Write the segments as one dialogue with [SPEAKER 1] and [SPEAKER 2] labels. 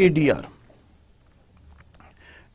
[SPEAKER 1] ADR।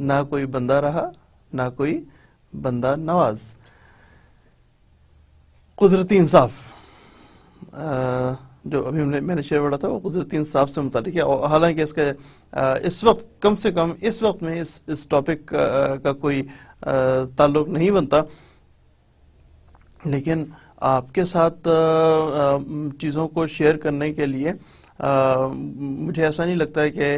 [SPEAKER 1] نہ کوئی بندہ رہا نہ کوئی بندہ نواز. قدرتی انصاف جو ابھی میں نے شعر پڑھا تھا وہ قدرتی انصاف سے متعلق ہے. حالانکہ اس کا اس وقت کم سے کم اس وقت میں اس ٹاپک کا کوئی تعلق نہیں بنتا, لیکن آپ کے ساتھ چیزوں کو شیئر کرنے کے لیے مجھے ایسا نہیں لگتا ہے کہ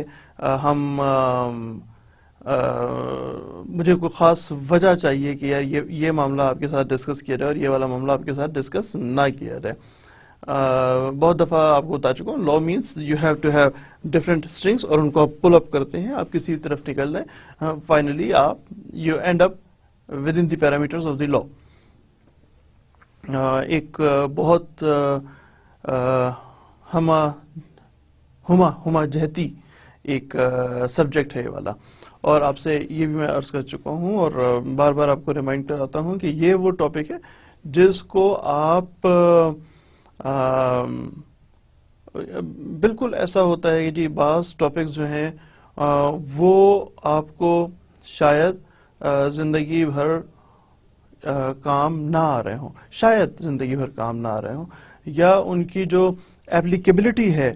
[SPEAKER 1] مجھے کوئی خاص وجہ چاہیے کہ یار یہ معاملہ آپ کے ساتھ ڈسکس کیا جائے اور یہ والا معاملہ آپ کے ساتھ ڈسکس نہ کیا جائے. بہت دفعہ آپ کو بتا چکا ہوں, law means you have to have different strings, اور ان کو آپ پل اپ کرتے ہیں, آپ کسی طرف نکل رہے ہیں, فائنلی آپ you end up with in the parameters of the law. ایک بہت ہما جہتی ایک سبجیکٹ ہے یہ والا, اور آپ سے یہ بھی میں عرض کر چکا ہوں اور بار بار آپ کو ریمائنڈ کراتا ہوں کہ یہ وہ ٹاپک ہے جس کو آپ بالکل ایسا ہوتا ہے کہ جی بعض ٹاپکس جو ہیں وہ آپ کو شاید زندگی بھر کام نہ آ رہے ہوں, شاید زندگی بھر کام نہ آ رہے ہوں, یا ان کی جو ایپلیکیبلٹی ہے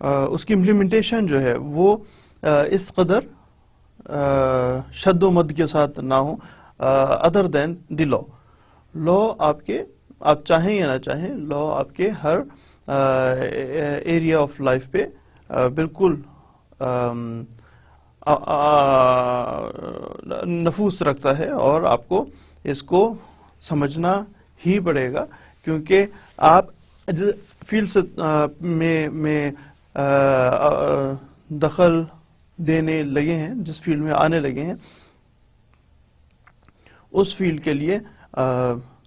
[SPEAKER 1] اس کی امپلیمنٹیشن جو ہے وہ اس قدر شد و مد کے ساتھ نہ ہو ادر دین دی لا. لا آپ چاہیں یا نہ چاہیں, لا آپ کے ہر ایریا آف لائف پہ بالکل نفوذ رکھتا ہے, اور آپ کو اس کو سمجھنا ہی پڑے گا, کیونکہ آپ فیلڈ سے میں دخل دینے لگے ہیں, جس فیلڈ میں آنے لگے ہیں اس فیلڈ کے لیے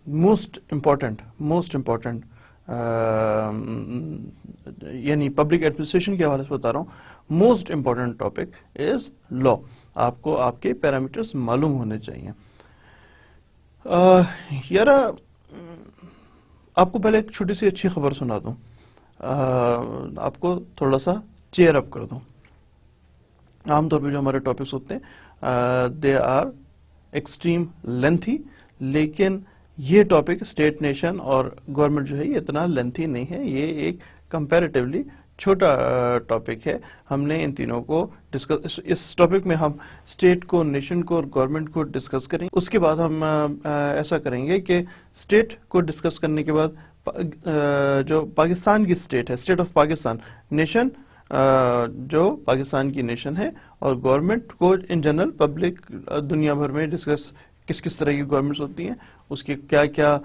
[SPEAKER 1] موسٹ امپورٹنٹ یعنی پبلک ایڈمنسٹریشن کے حوالے سے بتا رہا ہوں, موسٹ امپورٹنٹ ٹاپک از لا. آپ کو آپ کے پیرامیٹرز معلوم ہونے چاہیے. یار آپ کو پہلے ایک چھوٹی سی اچھی خبر سنا دوں, آپ کو تھوڑا سا چیئر اپ کر دوں. عام طور پہ جو ہمارے ٹاپکس ہوتے ہیں دے آر ایکسٹریم لینتھی, لیکن یہ ٹاپک اسٹیٹ نیشن اور گورنمنٹ جو ہے یہ اتنا لینتھی نہیں ہے, یہ ایک کمپیریٹیولی چھوٹا ٹاپک ہے. ہم نے ان تینوں کو ڈسکس, اس ٹاپک میں ہم اسٹیٹ کو, نیشن کو اور گورنمنٹ کو ڈسکس کریں گے. اس کے بعد ہم ایسا کریں گے کہ اسٹیٹ کو ڈسکس کرنے کے بعد جو پاکستان کی اسٹیٹ ہے, اسٹیٹ آف پاکستان, نیشن جو پاکستان کی نیشن ہے, اور گورنمنٹ کو ان جنرل پبلک دنیا بھر میں ڈسکس کس طرح کی گورنمنٹس ہوتی ہیں, اس کی کیا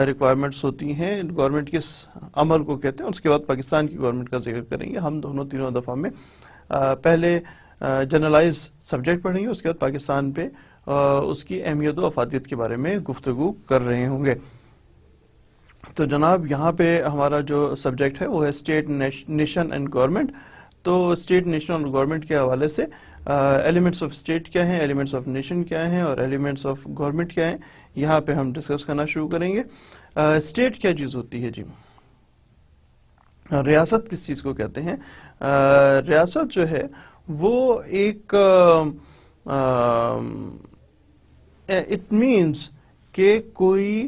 [SPEAKER 1] ریکوائرمنٹس ہوتی ہیں, گورنمنٹ کس عمل کو کہتے ہیں. اس کے بعد پاکستان کی گورنمنٹ کا ذکر کریں گے ہم تینوں دفعہ میں. پہلے جنرلائز سبجیکٹ پڑھیں گے, اس کے بعد پاکستان پہ اس کی اہمیت و افادیت کے بارے میں گفتگو کر رہے ہوں گے. تو جناب یہاں پہ ہمارا جو سبجیکٹ ہے وہ ہے اسٹیٹ, نیشن اینڈ گورنمنٹ. تو اسٹیٹ, نیشن اور گورنمنٹ کے حوالے سے ایلیمنٹس آف اسٹیٹ کیا ہیں, ایلیمنٹس آف نیشن کیا ہیں, اور ایلیمنٹس آف گورنمنٹ کیا ہیں, یہاں پہ ہم ڈسکس کرنا شروع کریں گے. اسٹیٹ کیا چیز ہوتی ہے جی؟ ریاست کس چیز کو کہتے ہیں؟ ریاست جو ہے وہ ایک اٹ مینس کہ کوئی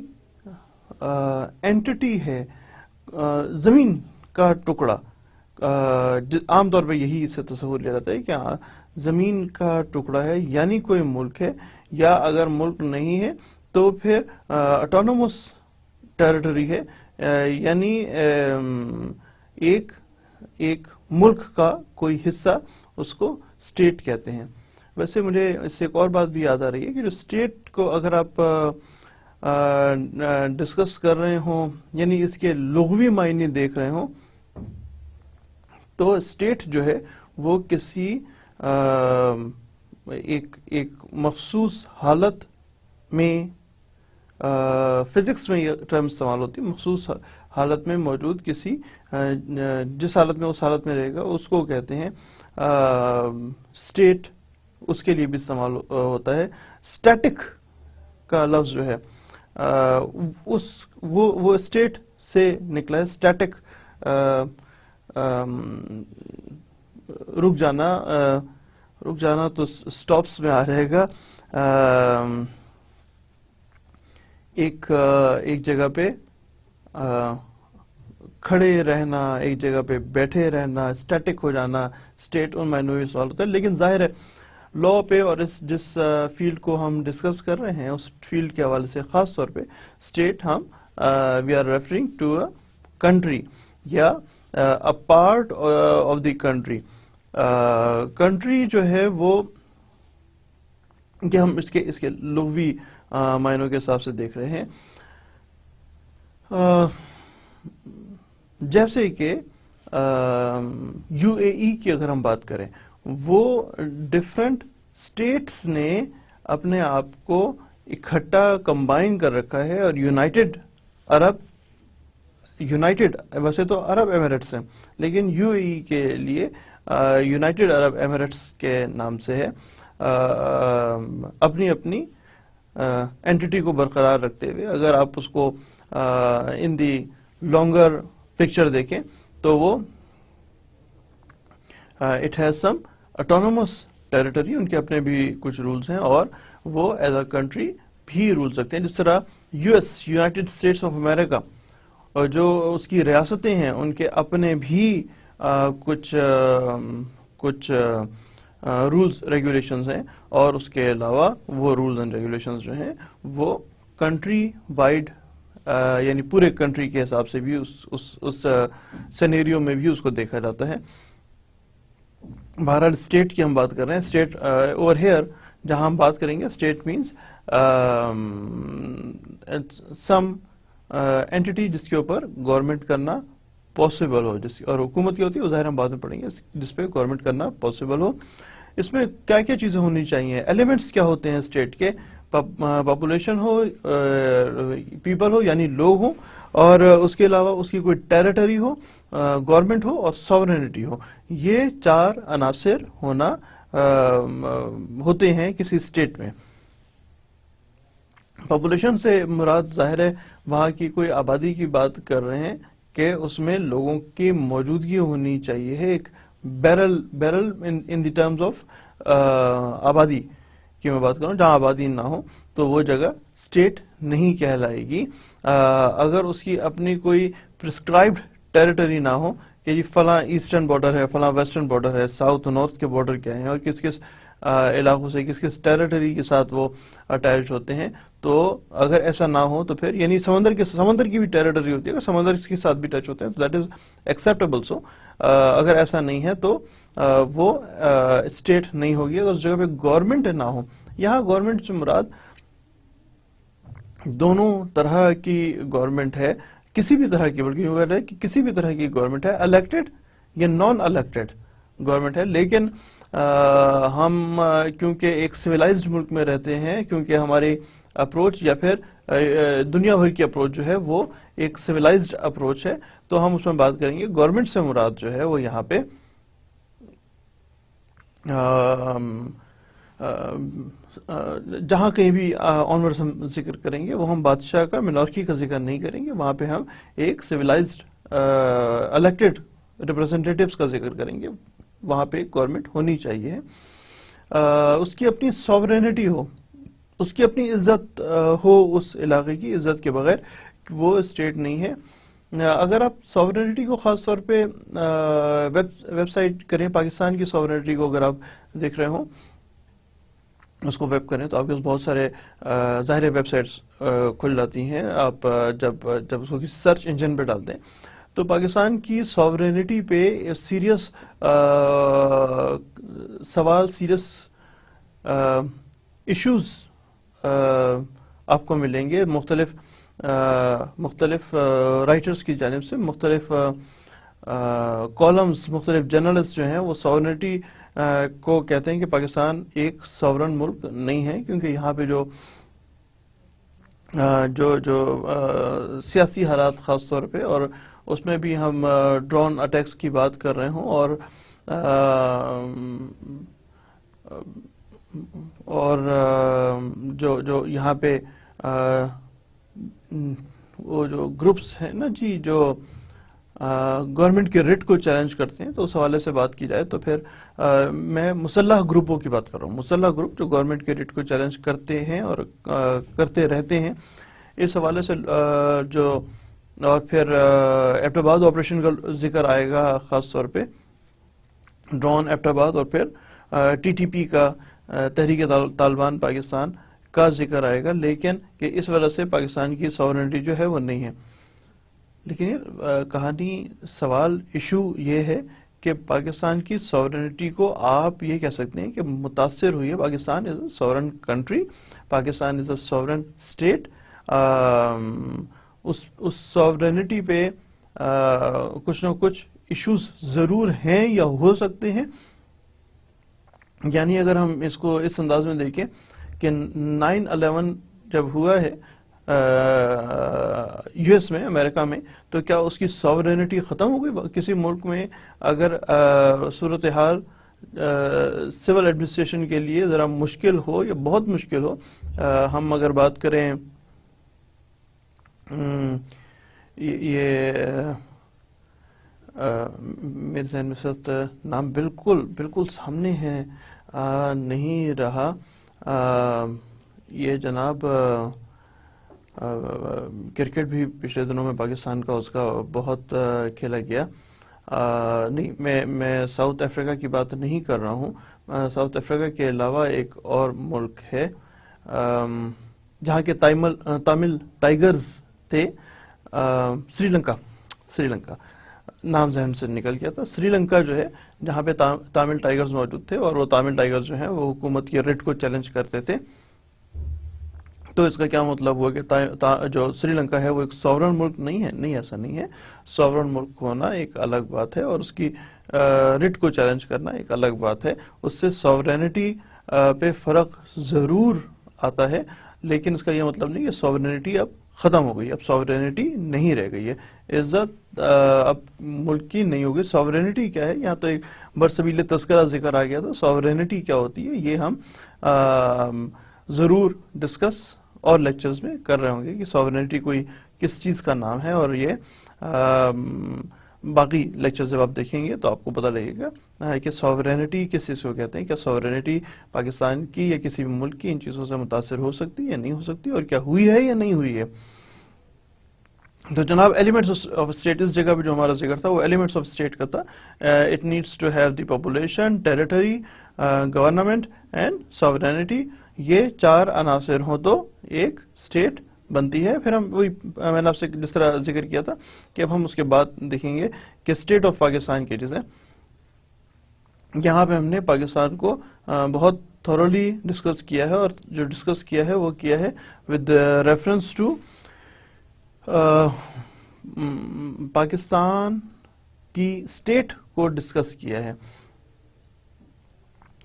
[SPEAKER 1] اینٹی ہے, زمین کا ٹکڑا. عام طور پہ یہی اس سے تصور لیا جاتا ہے کہ ہاں زمین کا ٹکڑا ہے, یعنی کوئی ملک ہے, یا اگر ملک نہیں ہے تو پھر آٹونومس ٹیریٹری ہے, یعنی ایک ملک کا کوئی حصہ, اس کو اسٹیٹ کہتے ہیں. ویسے مجھے اس سے ایک اور بات بھی یاد آ رہی ہے کہ جو اسٹیٹ کو اگر آپ ڈسکس کر رہے ہوں, یعنی اس کے لغوی معنی دیکھ رہے ہوں, تو اسٹیٹ جو ہے وہ کسی ایک مخصوص حالت میں, فزکس میں یہ ٹرم استعمال ہوتی ہے, مخصوص حالت میں موجود کسی, جس حالت میں اس حالت میں رہے گا اس کو کہتے ہیں اسٹیٹ. اس کے لیے بھی استعمال ہوتا ہے. اسٹیٹک کا لفظ جو ہے وہ اسٹیٹ سے نکلا ہے. اسٹیٹک رک جانا, رک جانا تو سٹاپس میں آ جائے گا. ایک جگہ پہ کھڑے رہنا, ایک جگہ پہ بیٹھے رہنا, اسٹیٹک ہو جانا, اسٹیٹ ان معنوں میں سوال ہوتا ہے. لیکن ظاہر ہے لا پہ اور جس فیلڈ کو ہم ڈسکس کر رہے ہیں اس فیلڈ کے حوالے سے خاص طور پہ اسٹیٹ ہم we are referring to a country یا a part of the country. Country جو ہے وہ کہ ہم اس کے لغوی معنوں کے حساب سے دیکھ رہے ہیں. جیسے کہ یو اے ای کی اگر ہم بات کریں, وہ ڈفرنٹ اسٹیٹس نے اپنے آپ کو اکٹھا کمبائن کر رکھا ہے, اور یونائٹڈ ویسے تو عرب ایمریٹس ہیں لیکن یو اے ای کے لیے یونائٹڈ عرب ایمریٹس کے نام سے ہے. اپنی اپنی اینٹیٹی کو برقرار رکھتے ہوئے اگر آپ اس کو ان دی لانگر پکچر دیکھیں تو وہ it has some autonomous territory, ان کے اپنے بھی کچھ رولز ہیں اور وہ ایز اے کنٹری بھی رولز رکھتے ہیں. جس طرح U S United States of America اور جو اس کی ریاستیں ہیں ان کے اپنے بھی کچھ رولز ریگولیشنز ہیں, اور اس کے علاوہ وہ رولز اینڈ ریگولیشنز جو ہیں وہ کنٹری وائڈ یعنی پورے کنٹری کے حساب سے بھی اس سینیریو میں بھی اس کو دیکھا جاتا ہے. بہرحال اسٹیٹ کی ہم بات کر رہے ہیں. اسٹیٹ اوور ہیئر جہاں ہم بات کریں گے اسٹیٹ مینس سم اینٹی جس کے اوپر گورنمنٹ کرنا پاسبل ہو, اور حکومت کی ہوتی ہے وہ ظاہر ہم بعد میں پڑھیں گے, جس پہ گورنمنٹ کرنا پاسبل ہو. اس میں کیا کیا چیزیں ہونی چاہیے, ایلیمنٹس کیا ہوتے ہیں اسٹیٹ کے, پاپولیشن ہو, پیپل ہو یعنی لوگ ہوں, اور اس کے علاوہ اس کی کوئی ٹیریٹری ہو, گورنمنٹ ہو اور ساورینٹی ہو. یہ چار عناصر ہونا ہوتے ہیں کسی اسٹیٹ میں. پاپولیشن سے مراد ظاہر ہے وہاں کی کوئی آبادی کی بات کر رہے ہیں کہ اس میں لوگوں کی موجودگی ہونی چاہیے ہے. ایک barrel in the terms of آبادی کی میں بات کروں, جہاں آبادی نہ ہو تو وہ جگہ اسٹیٹ نہیں کہلائے گی. اگر اس کی اپنی کوئی پرسکرائبڈ ٹیریٹری نہ ہو کہ جی فلاں ایسٹرن بارڈر ہے, فلاں ویسٹرن بارڈر ہے, ساؤتھ نارتھ کے بارڈر کیا ہیں اور کس کس علاقوں سے کس کس ٹیریٹری کے ساتھ وہ اٹیچ ہوتے ہیں, تو اگر ایسا نہ ہو تو پھر یعنی سمندر کی بھی ٹیریٹری ہوتی ہے, اگر سمندر کے ساتھ بھی ٹچ ہوتے ہیں تو دیٹ از ایکسیپٹیبل. سو اگر ایسا نہیں ہے تو وہ اسٹیٹ نہیں ہوگی. اگر اس جگہ پہ گورنمنٹ نہ ہو, یہاں گورنمنٹ سے مراد دونوں طرح کی گورنمنٹ ہے, کسی بھی طرح کی, بلکہ کسی بھی طرح کی گورنمنٹ ہے, الیکٹڈ یا نان الیکٹڈ گورنمنٹ ہے. لیکن ہم کیونکہ ایک سویلائزڈ ملک میں رہتے ہیں, کیونکہ ہماری اپروچ یا پھر دنیا بھر کی اپروچ جو ہے وہ ایک سویلائزڈ اپروچ ہے, تو ہم اس میں بات کریں گے گورنمنٹ سے مراد جو ہے وہ یہاں پہ جہاں کہیں بھی آنورڈ ہم ذکر کریں گے وہ ہم بادشاہ کا, منارکی کا ذکر نہیں کریں گے. وہاں پہ ہم ایک سویلائزڈ الیکٹڈ ریپرزینٹیٹیوز کا ذکر کریں گے. وہاں پہ گورنمنٹ ہونی چاہیے, اس کی اپنی ساورینٹی ہو, اس کی اپنی عزت ہو, اس علاقے کی عزت کے بغیر وہ اسٹیٹ نہیں ہے. اگر آپ ساورینٹی کو خاص طور پہ ویب سائٹ کریں, پاکستان کی ساورینٹی کو اگر آپ دیکھ رہے ہوں, اس کو ویب کریں تو آپ کے پاس بہت سارے ظاہر ویب سائٹس کھل جاتی ہیں. آپ جب اس کو کسی سرچ انجن پہ ڈالتے ہیں تو پاکستان کی ساورینٹی پہ سیریس سوال, سیریس ایشوز آپ کو ملیں گے مختلف رائٹرز کی جانب سے. مختلف کالمز, مختلف جرنلسٹ جو ہیں وہ ساورینٹی کو کہتے ہیں کہ پاکستان ایک ساورن ملک نہیں ہے, کیونکہ یہاں پہ جو سیاسی حالات خاص طور پہ, اور اس میں بھی ہم ڈرون اٹیکس کی بات کر رہے ہوں, اور جو یہاں پہ وہ جو گروپس ہیں نا جی, جو گورنمنٹ کے ریٹ کو چیلنج کرتے ہیں، تو اس حوالے سے بات کی جائے تو پھر میں مسلح گروپوں کی بات کر رہا ہوں، مسلح گروپ جو گورنمنٹ کے ریٹ کو چیلنج کرتے ہیں اور کرتے رہتے ہیں، اس حوالے سے جو اور پھر ایبٹ آباد آپریشن کا ذکر آئے گا، خاص طور پہ ڈرون ایبٹ آباد، اور پھر ٹی ٹی پی کا تحریک طالبان پاکستان کا ذکر آئے گا، لیکن کہ اس وجہ سے پاکستان کی ساورنٹی جو ہے وہ نہیں ہے. لیکن یہ کہانی سوال ایشو یہ ہے کہ پاکستان کی ساورنٹی کو آپ یہ کہہ سکتے ہیں کہ متاثر ہوئی ہے. Pakistan is a sovereign country, Pakistan is a sovereign state. اس ساورنٹی پہ کچھ نہ کچھ ایشوز ضرور ہیں یا ہو سکتے ہیں. یعنی اگر ہم اس کو اس انداز میں دیکھیں کہ 9/11 جب ہوا ہے یو ایس میں، امریکہ میں، تو کیا اس کی ساورنٹی ختم ہو گئی؟ کسی ملک میں اگر صورتحال سول ایڈمنسٹریشن کے لیے ذرا مشکل ہو یا بہت مشکل ہو، ہم اگر بات کریں یہ میرے ذہن میں اس وقت نام بالکل سامنے ہے نہیں رہا، یہ جناب کرکٹ بھی پچھلے دنوں میں پاکستان کا اس کا بہت کھیلا گیا. نہیں، میں ساؤتھ افریقہ کی بات نہیں کر رہا ہوں. ساؤتھ افریقہ کے علاوہ ایک اور ملک ہے جہاں کے تامل ٹائیگرز تھے، سری لنکا نام ذہن سے نکل گیا تھا. سری لنکا جو ہے جہاں پہ تامل ٹائیگرز موجود تھے، اور وہ تامل ٹائیگرز جو ہیں وہ حکومت کے ریٹ کو چیلنج کرتے تھے. تو اس کا کیا مطلب ہوا کہ جو سری لنکا ہے وہ ایک ساورن ملک نہیں ہے؟ نہیں، ایسا نہیں ہے. ساورن ملک ہونا ایک الگ بات ہے اور اس کی ریٹ کو چیلنج کرنا ایک الگ بات ہے. اس سے ساورنٹی پہ فرق ضرور آتا ہے، لیکن اس کا یہ مطلب نہیں کہ ساورنٹی اب ختم ہو گئی، اب ساورنٹی نہیں رہ گئی ہے. عزت اب ملک کی نہیں ہوگی. ساورنٹی کیا ہے؟ یہاں تو ایک برسبیل تذکرہ ذکر آ گیا تھا. ساورنٹی کیا ہوتی ہے یہ ہم ضرور ڈسکس اور لیکچرز میں کر رہے ہوں گے کہ ساورنٹی کوئی کس چیز کا نام ہے، اور یہ باقی لیکچر جب آپ دیکھیں گے تو آپ کو پتہ لگے گا کہ ساورنٹی کس چیز کو کہتے ہیں. کیا ساورنٹی پاکستان کی یا کسی بھی ملک کی ان چیزوں سے متاثر ہو سکتی ہے یا نہیں ہو سکتی، اور کیا ہوئی ہے یا نہیں ہوئی ہے. تو جناب ایلیمنٹس آف اسٹیٹ، اس جگہ پہ جو ہمارا ذکر تھا وہ ایلیمنٹس آف اسٹیٹ کا تھا. It needs to have the population, territory, government and sovereignty. یہ چار عناصر ہوں تو ایک اسٹیٹ بنتی ہے. پھر ہم وہی میں نے آپ سے جس طرح ذکر کیا تھا کہ اب ہم اس کے بعد دیکھیں گے کہ اسٹیٹ آف پاکستان کی چیزیں. یہاں پہ ہم نے پاکستان کو بہت تھورولی ڈسکس کیا ہے، اور جو ڈسکس کیا ہے وہ کیا ہے ود ریفرنس ٹو پاکستان کی اسٹیٹ کو ڈسکس کیا ہے.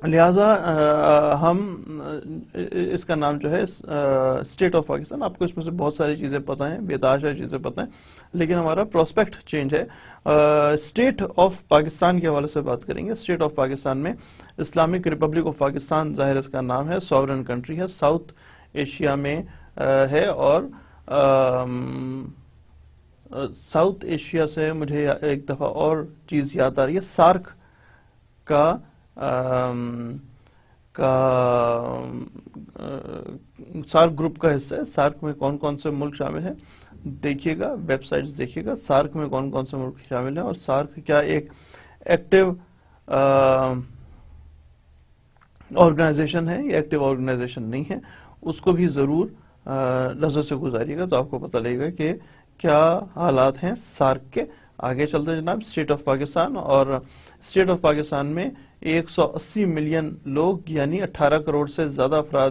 [SPEAKER 1] لہذا ہم اس کا نام جو ہے اسٹیٹ آف پاکستان. آپ کو اس میں سے بہت ساری چیزیں پتہ ہیں، بے تحاشا چیزیں پتہ ہیں، لیکن ہمارا پروسپیکٹ چینج ہے. اسٹیٹ آف پاکستان کے حوالے سے بات کریں گے. اسٹیٹ آف پاکستان میں اسلامک ریپبلک آف پاکستان ظاہر اس کا نام ہے، ساورن کنٹری ہے، ساؤتھ ایشیا میں ہے. اور ساؤتھ ایشیا سے مجھے ایک دفعہ اور چیز یاد آ رہی ہے، سارک کا سارک گروپ کا حصہ ہے. سارک میں کون کون سے ملک شامل ہیں دیکھیے گا، ویب سائٹس دیکھیے گا، سارک میں کون کون سے ملک شامل ہیں، اور سارک کیا ایک ایکٹیو آرگنائزیشن ہے یا ایکٹیو آرگنائزیشن نہیں ہے. اس کو بھی ضرور نظر سے گزاریے گا تو آپ کو پتہ لگے گا کہ کیا حالات ہیں سارک کے. آگے چلتے ہیں جناب، اسٹیٹ آف پاکستان. اور اسٹیٹ آف پاکستان میں 180 ملین لوگ یعنی 18 کروڑ سے زیادہ افراد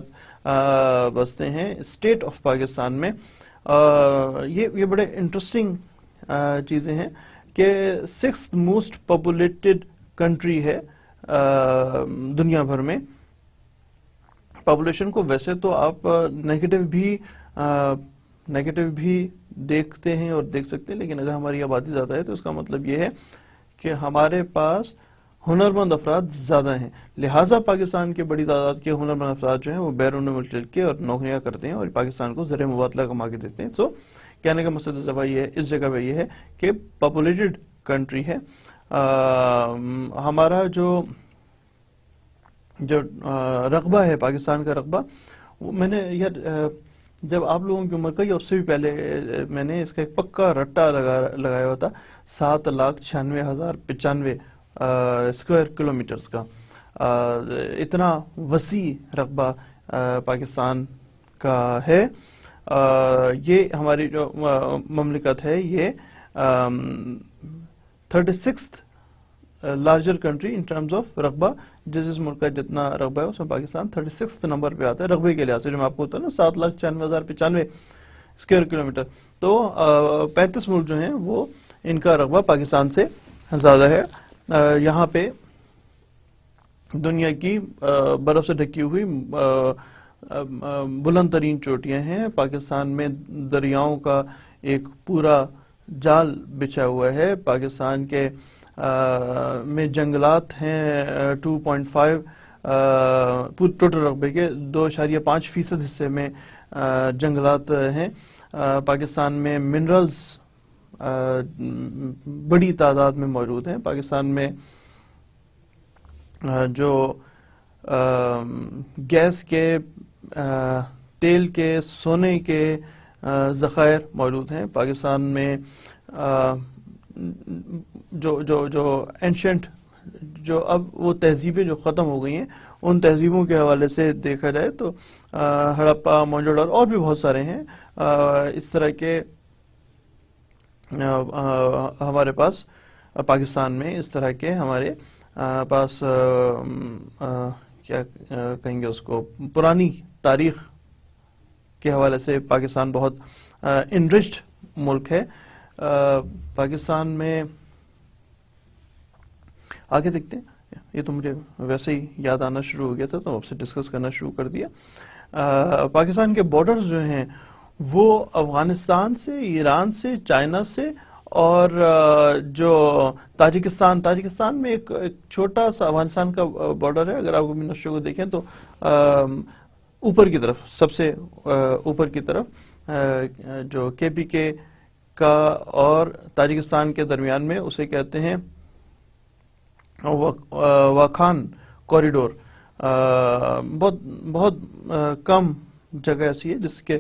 [SPEAKER 1] بستے ہیں اسٹیٹ آف پاکستان میں. یہ بڑے انٹرسٹنگ چیزیں ہیں کہ 6th موسٹ پاپولیٹڈ کنٹری ہے دنیا بھر میں. پاپولیشن کو ویسے تو آپ نیگیٹو بھی دیکھتے ہیں اور دیکھ سکتے ہیں، لیکن اگر ہماری آبادی زیادہ ہے تو اس کا مطلب یہ ہے کہ ہمارے پاس ہنرمند افراد زیادہ ہیں. لہٰذا پاکستان کے بڑی تعداد کے ہنرمند افراد جو ہیں وہ بیرون ملک چل کے اور نوکریاں کرتے ہیں اور پاکستان کو زر مبادلہ کما کے دیتے ہیں. سو کہنے کا مقصد یہ ہے اس جگہ پہ یہ ہے کہ پاپولیٹڈ کنٹری ہے. ہمارا جو رقبہ ہے پاکستان کا رقبہ، میں نے یار جب آپ لوگوں کی عمر کا یا اس سے بھی پہلے میں نے اس کا ایک پکا رٹا لگایا ہوا تھا 7,96,095 اسکوائر کلومیٹرز کا. اتنا وسیع رقبہ پاکستان کا ہے. یہ ہماری جو مملکت ہے یہ 36th larger country in terms of رقبہ. جس ملک کا جتنا رقبہ ہے اس میں پاکستان 36 نمبر پہ آتا ہے رقبے کے لحاظ سے. جو میں آپ کو بتا نا 7,96,095 اسکوائر کلومیٹر. تو 35 ملک جو ہیں وہ ان کا رقبہ پاکستان سے زیادہ ہے. یہاں پہ دنیا کی برف سے ڈھکی ہوئی بلند ترین چوٹیاں ہیں. پاکستان میں دریاؤں کا ایک پورا جال بچھا ہوا ہے. پاکستان کے میں جنگلات ہیں 2.5 ٹوٹل رقبے کے 2.5% حصے میں جنگلات ہیں. پاکستان میں منرلز بڑی تعداد میں موجود ہیں. پاکستان میں جو گیس کے، تیل کے، سونے کے ذخائر موجود ہیں. پاکستان میں جو اینشنٹ جو اب وہ تہذیبیں جو ختم ہو گئی ہیں ان تہذیبوں کے حوالے سے دیکھا جائے تو ہڑپا، موہنجو-داڑو اور بھی بہت سارے ہیں اس طرح کے ہمارے پاس پاکستان میں. اس طرح کے ہمارے پاس کیا کہیں گے اس کو، پرانی تاریخ کے حوالے سے پاکستان بہت انرچڈ ملک ہے. پاکستان میں آگے دیکھتے ہیں. یہ تو مجھے ویسے ہی یاد آنا شروع ہو گیا تھا تو آپ سے ڈسکس کرنا شروع کر دیا. پاکستان کے بارڈرز جو ہیں وہ افغانستان سے، ایران سے، چائنا سے اور جو تاجکستان میں ایک چھوٹا سا افغانستان کا بارڈر ہے. اگر آپ نقشے کو دیکھیں تو اوپر کی طرف، سب سے اوپر کی طرف جو کے پی کے کا اور تاجکستان کے درمیان میں اسے کہتے ہیں واخان کوریڈور. بہت کم جگہ ایسی ہے جس کے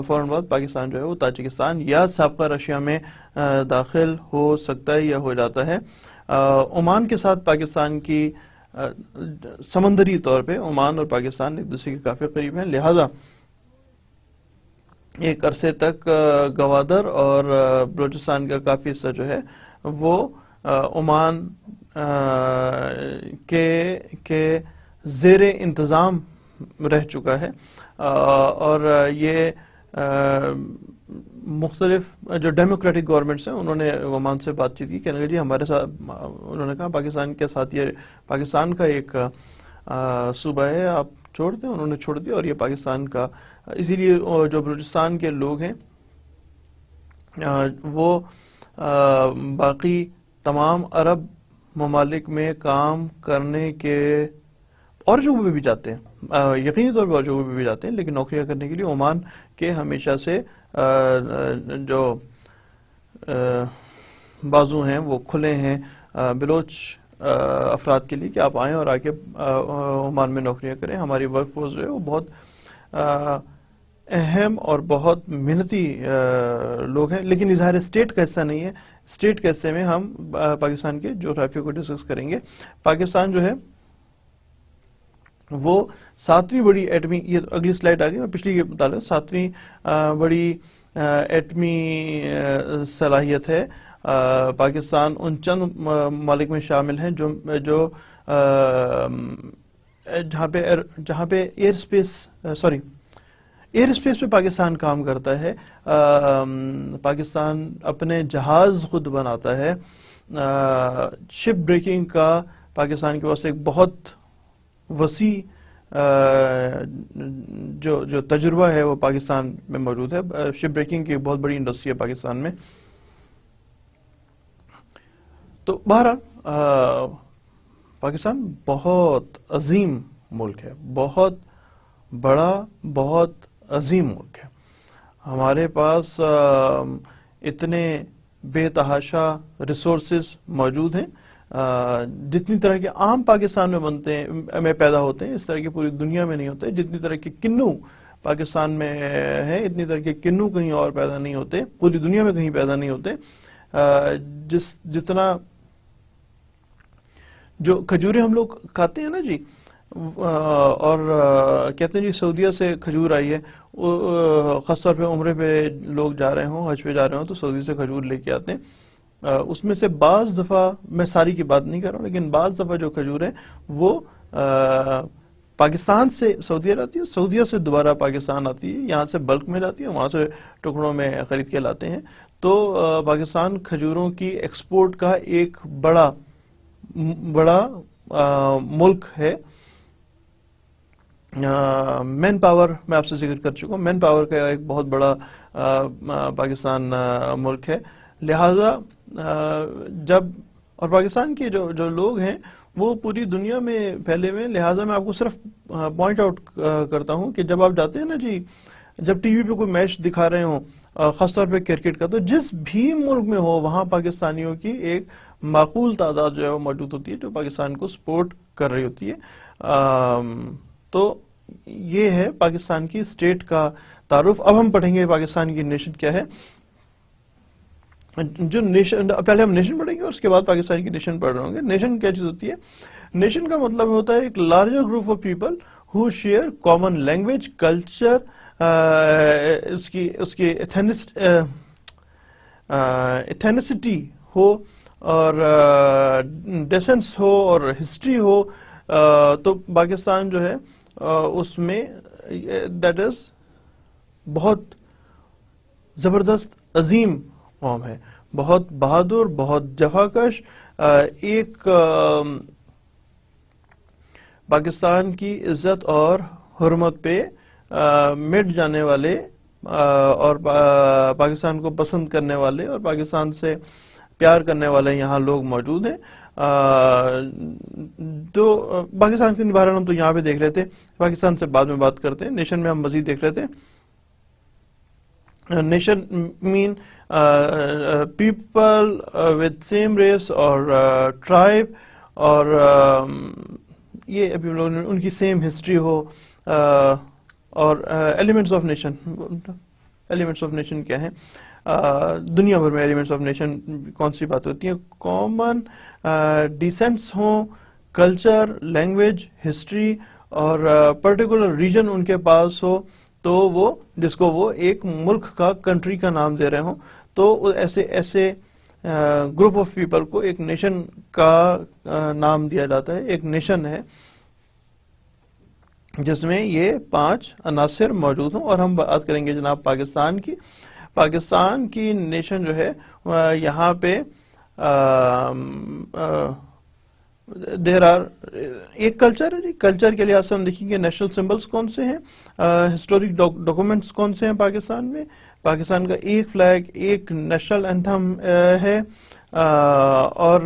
[SPEAKER 1] فوراً بعد پاکستان جو ہے وہ تاجکستان یا سابقہ رشیا میں داخل ہو سکتا ہے یا ہو جاتا ہے. عمان کے ساتھ پاکستان کی سمندری طور پہ عمان اور پاکستان ایک دوسرے کے کافی قریب ہیں. لہذا ایک عرصے تک گوادر اور بلوچستان کا کافی حصہ جو ہے وہ عمان کے زیر انتظام رہ چکا ہے. اور یہ مختلف جو ڈیموکریٹک گورنمنٹس ہیں انہوں نے عمان سے بات چیت کی، کہنے لگے جی ہمارے ساتھ، انہوں نے کہا پاکستان کے ساتھ یہ پاکستان کا ایک صوبہ ہے، آپ چھوڑ دیں. انہوں نے چھوڑ دیا اور یہ پاکستان کا. اسی لیے جو بلوچستان کے لوگ ہیں وہ باقی تمام عرب ممالک میں کام کرنے کے اور جگہوں پہ بھی جاتے ہیں، یقینی طور پہ اور جگہوں پہ بھی جاتے ہیں، لیکن نوکریاں کرنے کے لیے عمان کے ہمیشہ سے جو بازو ہیں وہ کھلے ہیں بلوچ افراد کے لیے کہ آپ آئیں اور آ کے عمان میں نوکریاں کریں. ہماری ورک فورس جو ہے وہ بہت اہم اور بہت محنتی لوگ ہیں، لیکن اظہار اسٹیٹ کا حصہ نہیں ہے. اسٹیٹ کے حصے میں ہم پاکستان کے جغرافیہ کو ڈسکس کریں گے. پاکستان جو ہے وہ 7ویں بڑی ایٹمی، یہ اگلی سلائیڈ آ گئی، میں پچھلی یہ بتا رہا ہوں، 7ویں بڑی ایٹمی صلاحیت ہے. پاکستان ان چند ممالک میں شامل ہیں جو جہاں پہ ایئر اسپیس پہ پاکستان کام کرتا ہے. پاکستان اپنے جہاز خود بناتا ہے. شپ بریکنگ کا پاکستان کے پاس ایک بہت وسیع جو تجربہ ہے وہ پاکستان میں موجود ہے. شپ بریکنگ کی بہت بڑی انڈسٹری ہے پاکستان میں. تو بہرحال پاکستان بہت عظیم ملک ہے، بہت بڑا، بہت عظیم ملک ہے. ہمارے پاس اتنے بے تحاشا ریسورسز موجود ہیں، جتنی طرح کے عام پاکستان میں بنتے ہیں، میں پیدا ہوتے ہیں، اس طرح کے پوری دنیا میں نہیں ہوتے. جتنی طرح کے کنو پاکستان میں ہیں، اتنی طرح کے کنو کہیں اور پیدا نہیں ہوتے، پوری دنیا میں کہیں پیدا نہیں ہوتے. جتنا جو کھجوریں ہم لوگ کھاتے ہیں نا جی، اور کہتے ہیں جی سعودیہ سے کھجور آئی ہے، خاص طور پہ عمرے پہ لوگ جا رہے ہوں، حج پہ جا رہے ہوں تو سعودی سے کھجور لے کے آتے ہیں. اس میں سے بعض دفعہ، میں ساری کی بات نہیں کر رہا ہوں، لیکن بعض دفعہ جو کھجور ہیں وہ پاکستان سے سعودیہ جاتی ہے، سعودیہ سے دوبارہ پاکستان آتی ہے، یہاں سے بلک میں جاتی ہے، وہاں سے ٹکڑوں میں خرید کے لاتے ہیں. تو پاکستان کھجوروں کی ایکسپورٹ کا ایک بڑا ملک ہے. مین پاور میں آپ سے ذکر کر چکا ہوں، مین پاور کا ایک بہت بڑا پاکستان ملک ہے. لہذا جب اور پاکستان کے جو لوگ ہیں وہ پوری دنیا میں پھیلے ہوئے ہیں. لہٰذا میں آپ کو صرف پوائنٹ آؤٹ کرتا ہوں کہ جب آپ جاتے ہیں نا جی، جب ٹی وی پہ کوئی میچ دکھا رہے ہوں، خاص طور پہ کرکٹ کا، تو جس بھی ملک میں ہو وہاں پاکستانیوں کی ایک معقول تعداد جو ہے وہ موجود ہوتی ہے جو پاکستان کو سپورٹ کر رہی ہوتی ہے. تو یہ ہے پاکستان کی اسٹیٹ کا تعارف. اب ہم پڑھیں گے پاکستان کی نیشن کیا ہے. جو نیشن، پہلے ہم نیشن پڑھیں گے اور اس کے بعد پاکستان کی نیشن پڑھ رہے ہوں گے. نیشن کیا چیز ہوتی ہے؟ نیشن کا مطلب ہوتا ہے ایک larger group of people who share common language, culture, اس کی ایتھنسٹی ہو اور ڈیسنس ہو اور ہسٹری ہو. تو پاکستان جو ہے اس میں دیٹ از بہت زبردست عظیم قوم ہے، بہت بہادر، بہت جفاکش. ایک پاکستان کی عزت اور حرمت پہ مٹ جانے والے اور پاکستان کو پسند کرنے والے اور پاکستان سے پیار کرنے والے یہاں لوگ موجود ہیں. تو پاکستان کے بارے میں ہم تو یہاں پہ دیکھ رہے تھے، پاکستان سے بعد میں بات کرتے ہیں. نیشن میں ہم مزید دیکھ رہے تھے. Nation mean people with same race اور ٹرائب، اور یہ ابھی لوگوں نے ان کی سیم ہسٹری ہو. اور elements of nation, elements of nation کیا ہیں؟ دنیا بھر میں ایلیمنٹس آف نیشن کون سی بات ہوتی ہیں؟ کامن ڈیسنٹس ہوں، کلچر، لینگویج، ہسٹری اور پرٹیکولر ریجن ان کے پاس ہو، تو وہ جس کو وہ ایک ملک کا، کنٹری کا نام دے رہے ہوں، تو ایسے گروپ آف پیپل کو ایک نیشن کا نام دیا جاتا ہے. ایک نیشن ہے جس میں یہ 5 عناصر موجود ہوں. اور ہم بات کریں گے جناب پاکستان کی. پاکستان کی نیشن جو ہے یہاں پہ دیر آر ایک کلچر ہے جی. کلچر کے لحاظ سے ہم دیکھیں گے نیشنل سمبلس کون سے ہیں، ہسٹورک ڈاکومنٹس کون سے ہیں پاکستان میں. پاکستان کا ایک فلیگ، ایک نیشنل اینتھم ہے، اور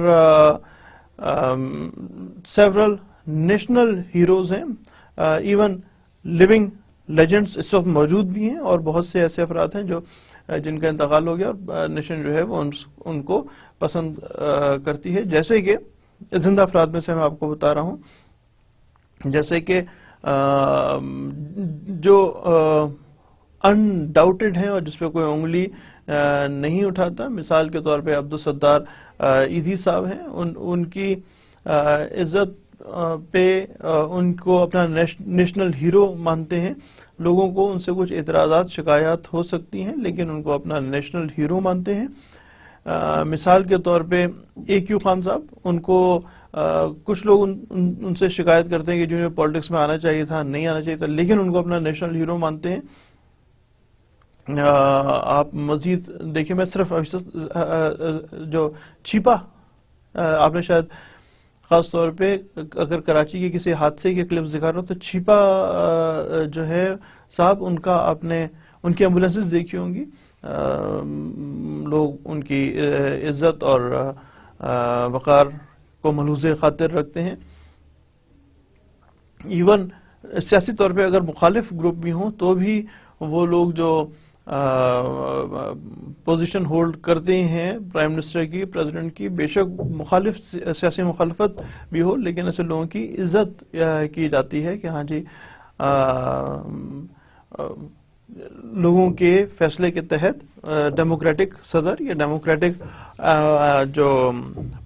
[SPEAKER 1] سیورل نیشنل ہیروز ہیں. ایون لیونگ لیجنڈس اس وقت موجود بھی ہیں، اور بہت سے ایسے افراد ہیں جن کا انتقال ہو گیا اور نیشن جو ہے وہ ان کو پسند کرتی ہے. جیسے کہ زندہ افراد میں سے میں آپ کو بتا رہا ہوں، جیسے کہ جو انڈاؤٹڈ ہیں اور جس پہ کوئی انگلی نہیں اٹھاتا، مثال کے طور پہ عبدالستار ایدھی صاحب ہیں. ان کی عزت پہ ان کو اپنا نیشنل ہیرو مانتے ہیں. لوگوں کو ان سے کچھ اعتراضات، شکایات ہو سکتی ہیں، لیکن ان کو اپنا نیشنل ہیرو مانتے ہیں. مثال کے طور پہ AQ خان صاحب، ان کو کچھ لوگ ان سے شکایت کرتے ہیں کہ جنہیں پالیٹکس میں آنا چاہیے تھا، نہیں آنا چاہیے تھا، لیکن ان کو اپنا نیشنل ہیرو مانتے ہیں. آپ مزید دیکھیں، میں صرف جو چھپا، آپ نے شاید خاص طور پہ اگر کراچی کے کسی حادثے کے کلپس دکھا رہا ہوں تو چھپا جو ہے صاحب، ان کا آپ نے ان کی ایمبولینسز دیکھی ہوں گی. لوگ ان کی عزت اور وقار کو ملحوظ خاطر رکھتے ہیں. ایون سیاسی طور پہ اگر مخالف گروپ بھی ہوں تو بھی وہ لوگ جو پوزیشن ہولڈ کرتے ہیں پرائم منسٹر کی، پریزیڈنٹ کی، بے شک سیاسی مخالفت بھی ہو، لیکن ایسے لوگوں کی عزت کی جاتی ہے کہ ہاں جی لوگوں کے فیصلے کے تحت ڈیموکریٹک صدر یا ڈیموکریٹک جو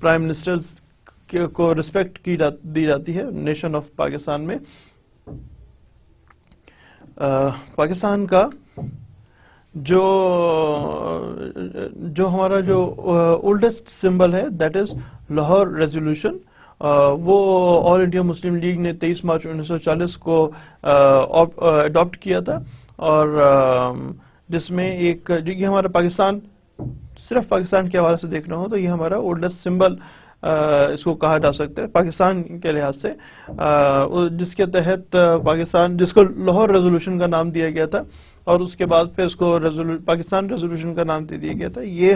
[SPEAKER 1] پرائم منسٹرز کو رسپیکٹ دی جاتی ہے نیشن آف پاکستان میں. پاکستان کا جو ہمارا جو اولڈسٹ سمبل ہے دیٹ از لاہور ریزولوشن. وہ آل انڈیا مسلم لیگ نے 23 مارچ 1940 کو اڈاپٹ کیا تھا، اور جس میں ایک یہ ہمارا پاکستان، صرف پاکستان کے حوالے سے دیکھ رہا ہوں تو یہ ہمارا اولڈسٹ سمبل اس کو کہا جا سکتا ہے پاکستان کے لحاظ سے، جس کے تحت پاکستان، جس کو لاہور ریزولوشن کا نام دیا گیا تھا اور اس کے بعد پھر اس کو پاکستان ریزولوشن کا نام دے دیا گیا تھا. یہ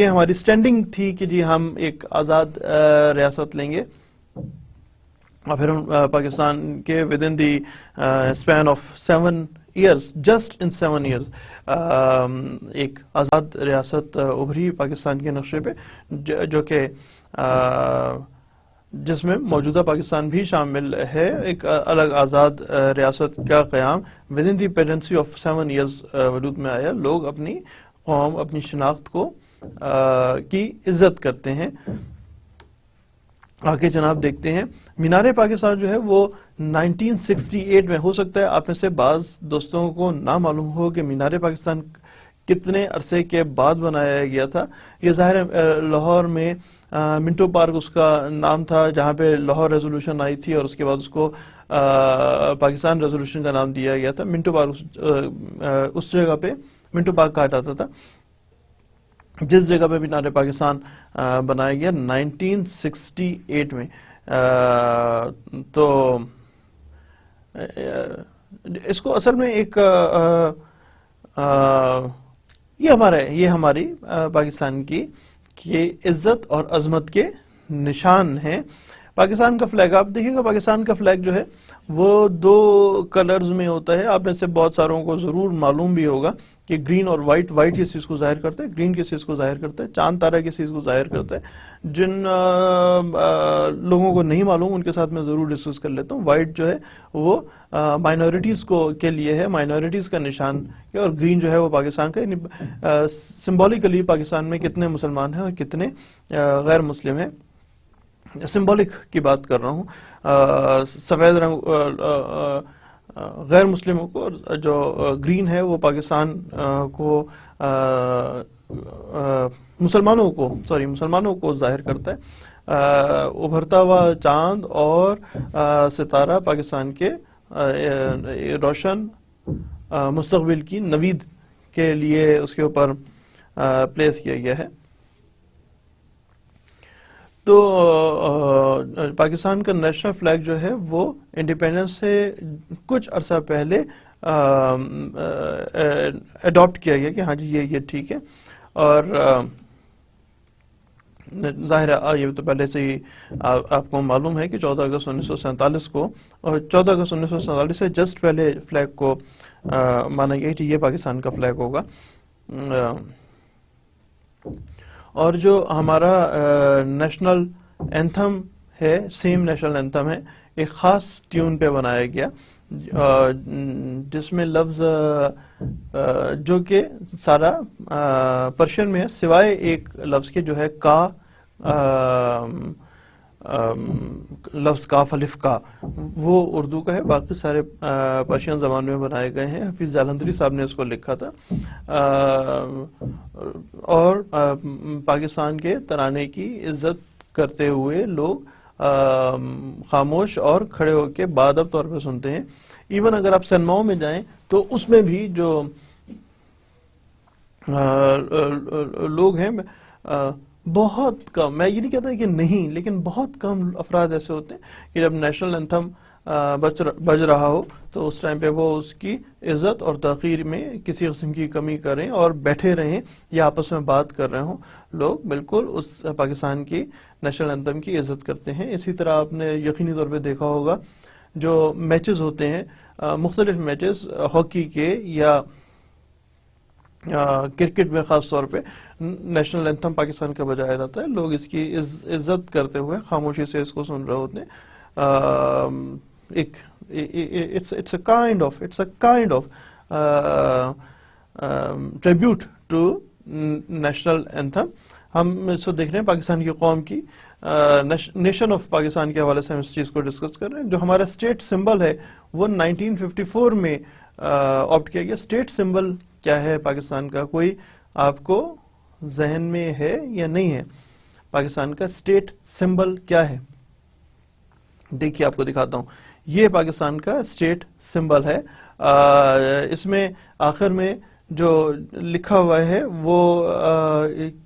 [SPEAKER 1] ہماری سٹینڈنگ تھی کہ جی ہم ایک آزاد ریاست لیں گے، اور پھر ہم پاکستان کے with in the span of 7 years، just in 7 years ایک آزاد ریاست ابھری پاکستان کے نقشے پہ، جو کہ جس میں موجودہ پاکستان بھی شامل ہے. ایک الگ آزاد ریاست کا قیام with in the pendency of 7 years وجود میں آیا. لوگ اپنی قوم، اپنی شناخت کو کی عزت کرتے ہیں. آگے جناب دیکھتے ہیں مینار پاکستان جو ہے وہ 1968 میں، ہو سکتا ہے آپ میں سے بعض دوستوں کو نہ معلوم ہو کہ مینار پاکستان کتنے عرصے کے بعد بنایا گیا تھا. یہ ظاہر ہے لاہور میں منٹو پارک اس کا نام تھا جہاں پہ لاہور ریزولوشن آئی تھی، اور اس کے بعد اس کو پاکستان ریزولوشن کا نام دیا گیا تھا. منٹو پارک اس جگہ پہ منٹو پارک کہا جاتا تھا جس جگہ پہ مینار پاکستان بنایا گیا 1968 میں. تو اس کو اصل میں ایک یہ ہماری پاکستان کی عزت اور عظمت کے نشان ہیں. پاکستان کا فلیگ آپ دیکھیے گا، پاکستان کا فلیگ جو ہے وہ 2 کلرز میں ہوتا ہے. آپ میں سے بہت ساروں کو ضرور معلوم بھی ہوگا کہ گرین اور وائٹ کس چیز کو ظاہر کرتا ہے، گرین کس چیز کو ظاہر کرتا ہے، چاند تارہ کس چیز کو ظاہر کرتا ہے. جن لوگوں کو نہیں معلوم ان کے ساتھ میں ضرور ڈسکس کر لیتا ہوں. وائٹ جو ہے وہ مائنورٹیز کے لیے ہے، مائنورٹیز کا نشان ہے، اور گرین جو ہے وہ پاکستان کا، یعنی سمبولیکلی پاکستان میں کتنے مسلمان ہیں اور کتنے غیر مسلم ہیں. سمبولک کی بات کر رہا ہوں. سفید رنگ غیر مسلموں کو، جو گرین ہے وہ پاکستان کو مسلمانوں کو ظاہر کرتا ہے. ابھرتا ہوا چاند اور ستارہ پاکستان کے روشن مستقبل کی نوید کے لیے اس کے اوپر پلیس کیا گیا ہے. تو پاکستان کا نیشنل فلیگ جو ہے وہ انڈیپینڈنس سے کچھ عرصہ پہلے اڈاپٹ کیا گیا کہ ہاں جی یہ ٹھیک ہے. اور ظاہر ہے یہ تو پہلے سے ہی آپ کو معلوم ہے کہ 14 اگست 1947 کو، اور 14 اگست 1947 سے جسٹ پہلے فلیگ کو مانا گیا کہ یہ پاکستان کا فلیگ ہوگا. اور جو ہمارا نیشنل اینتھم ہے، سیم نیشنل اینتھم ہے، ایک خاص ٹیون پہ بنایا گیا جس میں لفظ جو کہ سارا پرشین میں ہے سوائے ایک لفظ کے جو ہے کا، لفظ کاف الف کا، وہ اردو کا ہے. باقی سارے پرشین زبان میں بنائے گئے ہیں. حفیظ جالندھری صاحب نے اس کو لکھا تھا. اور پاکستان کے ترانے کی عزت کرتے ہوئے لوگ خاموش اور کھڑے ہو کے باادب طور پہ سنتے ہیں. ایون اگر آپ سینماؤں میں جائیں تو اس میں بھی جو لوگ ہیں بہت کم، میں یہ نہیں کہتا کہ نہیں، لیکن بہت کم افراد ایسے ہوتے ہیں کہ جب نیشنل اینتھم بج رہا ہو تو اس ٹائم پہ وہ اس کی عزت اور تحقیر میں کسی قسم کی کمی کریں اور بیٹھے رہیں یا آپس میں بات کر رہے ہوں. لوگ بالکل اس پاکستان کی نیشنل اینتھم کی عزت کرتے ہیں. اسی طرح آپ نے یقینی طور پہ دیکھا ہوگا جو میچز ہوتے ہیں مختلف میچز ہاکی کے یا کرکٹ میں خاص طور پہ نیشنل اینتھم پاکستان کا بجایا جاتا ہے، لوگ اس کی عزت کرتے ہوئے خاموشی سے اس کو سن رہے ہوتے ہیں. ایک it's a kind of tribute to national anthem. ہم اس کو دیکھ رہے ہیں پاکستان کی قوم کی نیشن آف پاکستان کے حوالے سے ہم اس چیز کو ڈسکس کر رہے ہیں. جو ہمارا اسٹیٹ سمبل ہے وہ 1954 میں آپٹ کیا گیا. اسٹیٹ سمبل کیا ہے پاکستان کا؟ کوئی آپ کو ذہن میں ہے یا نہیں ہے؟ پاکستان کا اسٹیٹ سمبل کیا ہے؟ دیکھیے آپ کو دکھاتا ہوں. یہ پاکستان کا اسٹیٹ سمبل ہے. اس میں آخر میں جو لکھا ہوا ہے وہ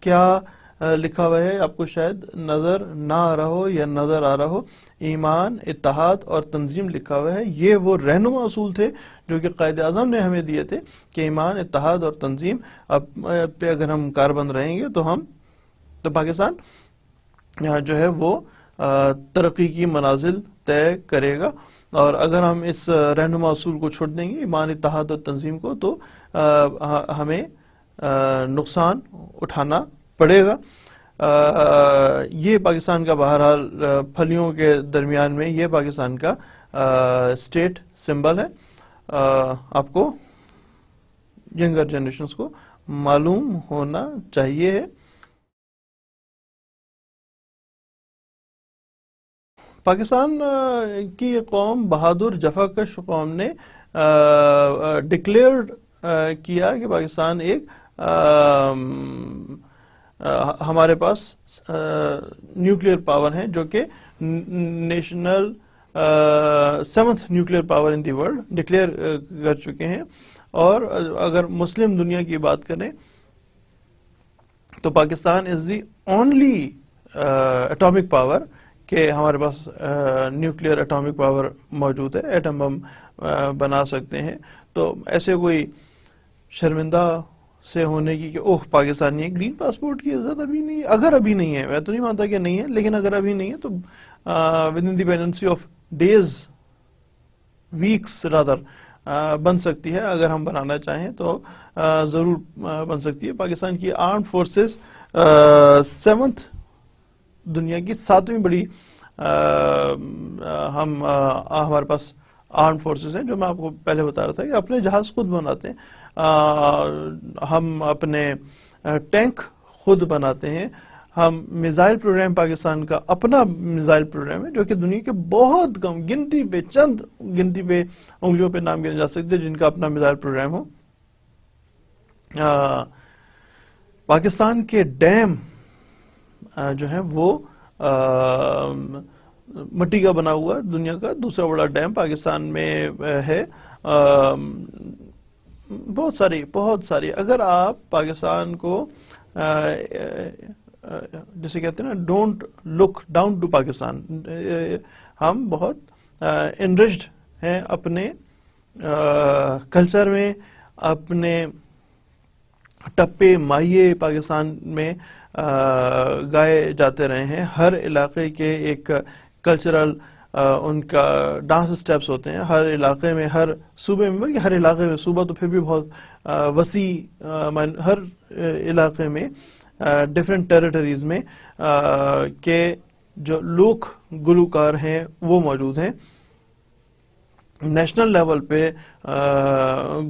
[SPEAKER 1] کیا لکھا ہوا ہے آپ کو شاید نظر نہ آ رہا ہو یا نظر آ رہا ہو. ایمان، اتحاد اور تنظیم لکھا ہوا ہے. یہ وہ رہنما اصول تھے جو کہ قائد اعظم نے ہمیں دیے تھے کہ ایمان، اتحاد اور تنظیم پہ اگر ہم کاربند رہیں گے تو پاکستان جو ہے وہ ترقی کی منازل طے کرے گا. اور اگر ہم اس رہنما اصول کو چھوڑ دیں گے، ایمان، اتحاد اور تنظیم کو، تو ہمیں نقصان اٹھانا پڑے گا. یہ پاکستان کا بہرحال پھلیوں کے درمیان میں یہ پاکستان کا اسٹیٹ سمبل ہے. آپ کو ینگر جنریشنز کو معلوم ہونا چاہیے ہے. پاکستان کی یہ قوم بہادر جفاکش قوم نے ڈکلیئر کیا کہ پاکستان ایک ہمارے پاس نیوکلیئر پاور ہیں جو کہ نیشنل 7th نیوکلیئر پاور ان دی ورلڈ ڈکلیئر کر چکے ہیں. اور اگر مسلم دنیا کی بات کریں تو پاکستان از دی اونلی اٹامک پاور کہ ہمارے پاس نیوکلیئر اٹامک پاور موجود ہے، ایٹم بم بنا سکتے ہیں. تو ایسے کوئی شرمندہ سے ہونے کی کہ اوہ پاکستانی ہے، گرین پاسپورٹ کی عزت ابھی نہیں ہے. اگر ابھی نہیں ہے، میں تو نہیں مانتا کہ نہیں ہے، لیکن اگر ابھی نہیں ہے تو with in the pendency of days, weeks rather بن سکتی ہے. اگر ہم بنانا چاہیں تو ضرور بن سکتی ہے. پاکستان کی آرمڈ فورسز 7th دنیا کی 7ویں بڑی ہمارے پاس آرمڈ فورسز ہیں. جو میں آپ کو پہلے بتا رہا تھا کہ اپنے جہاز خود بناتے ہیں، ہم اپنے ٹینک خود بناتے ہیں. ہم میزائل پروگرام، پاکستان کا اپنا میزائل پروگرام ہے جو کہ دنیا کے بہت کم چند گنتی پہ انگلیوں پہ نام گنے جا سکتے جن کا اپنا میزائل پروگرام ہو. پاکستان کے ڈیم جو ہے وہ مٹی کا بنا ہوا دنیا کا دوسرا بڑا ڈیم پاکستان میں ہے. بہت ساری اگر آپ پاکستان کو جسے کہتے ہیں نا don't look down to Pakistan, ہم بہت انرچڈ ہیں اپنے کلچر میں، اپنے ٹپے ماہیے پاکستان میں گائے جاتے رہے ہیں. ہر علاقے کے ایک کلچرل ان کا ڈانس سٹیپس ہوتے ہیں. ہر علاقے میں، ہر صوبے میں، بلکہ ہر علاقے میں، صوبہ تو پھر بھی بہت وسیع، ہر علاقے میں ڈفرینٹ ٹیریٹریز میں کے جو لوک گلوکار ہیں وہ موجود ہیں. نیشنل لیول پہ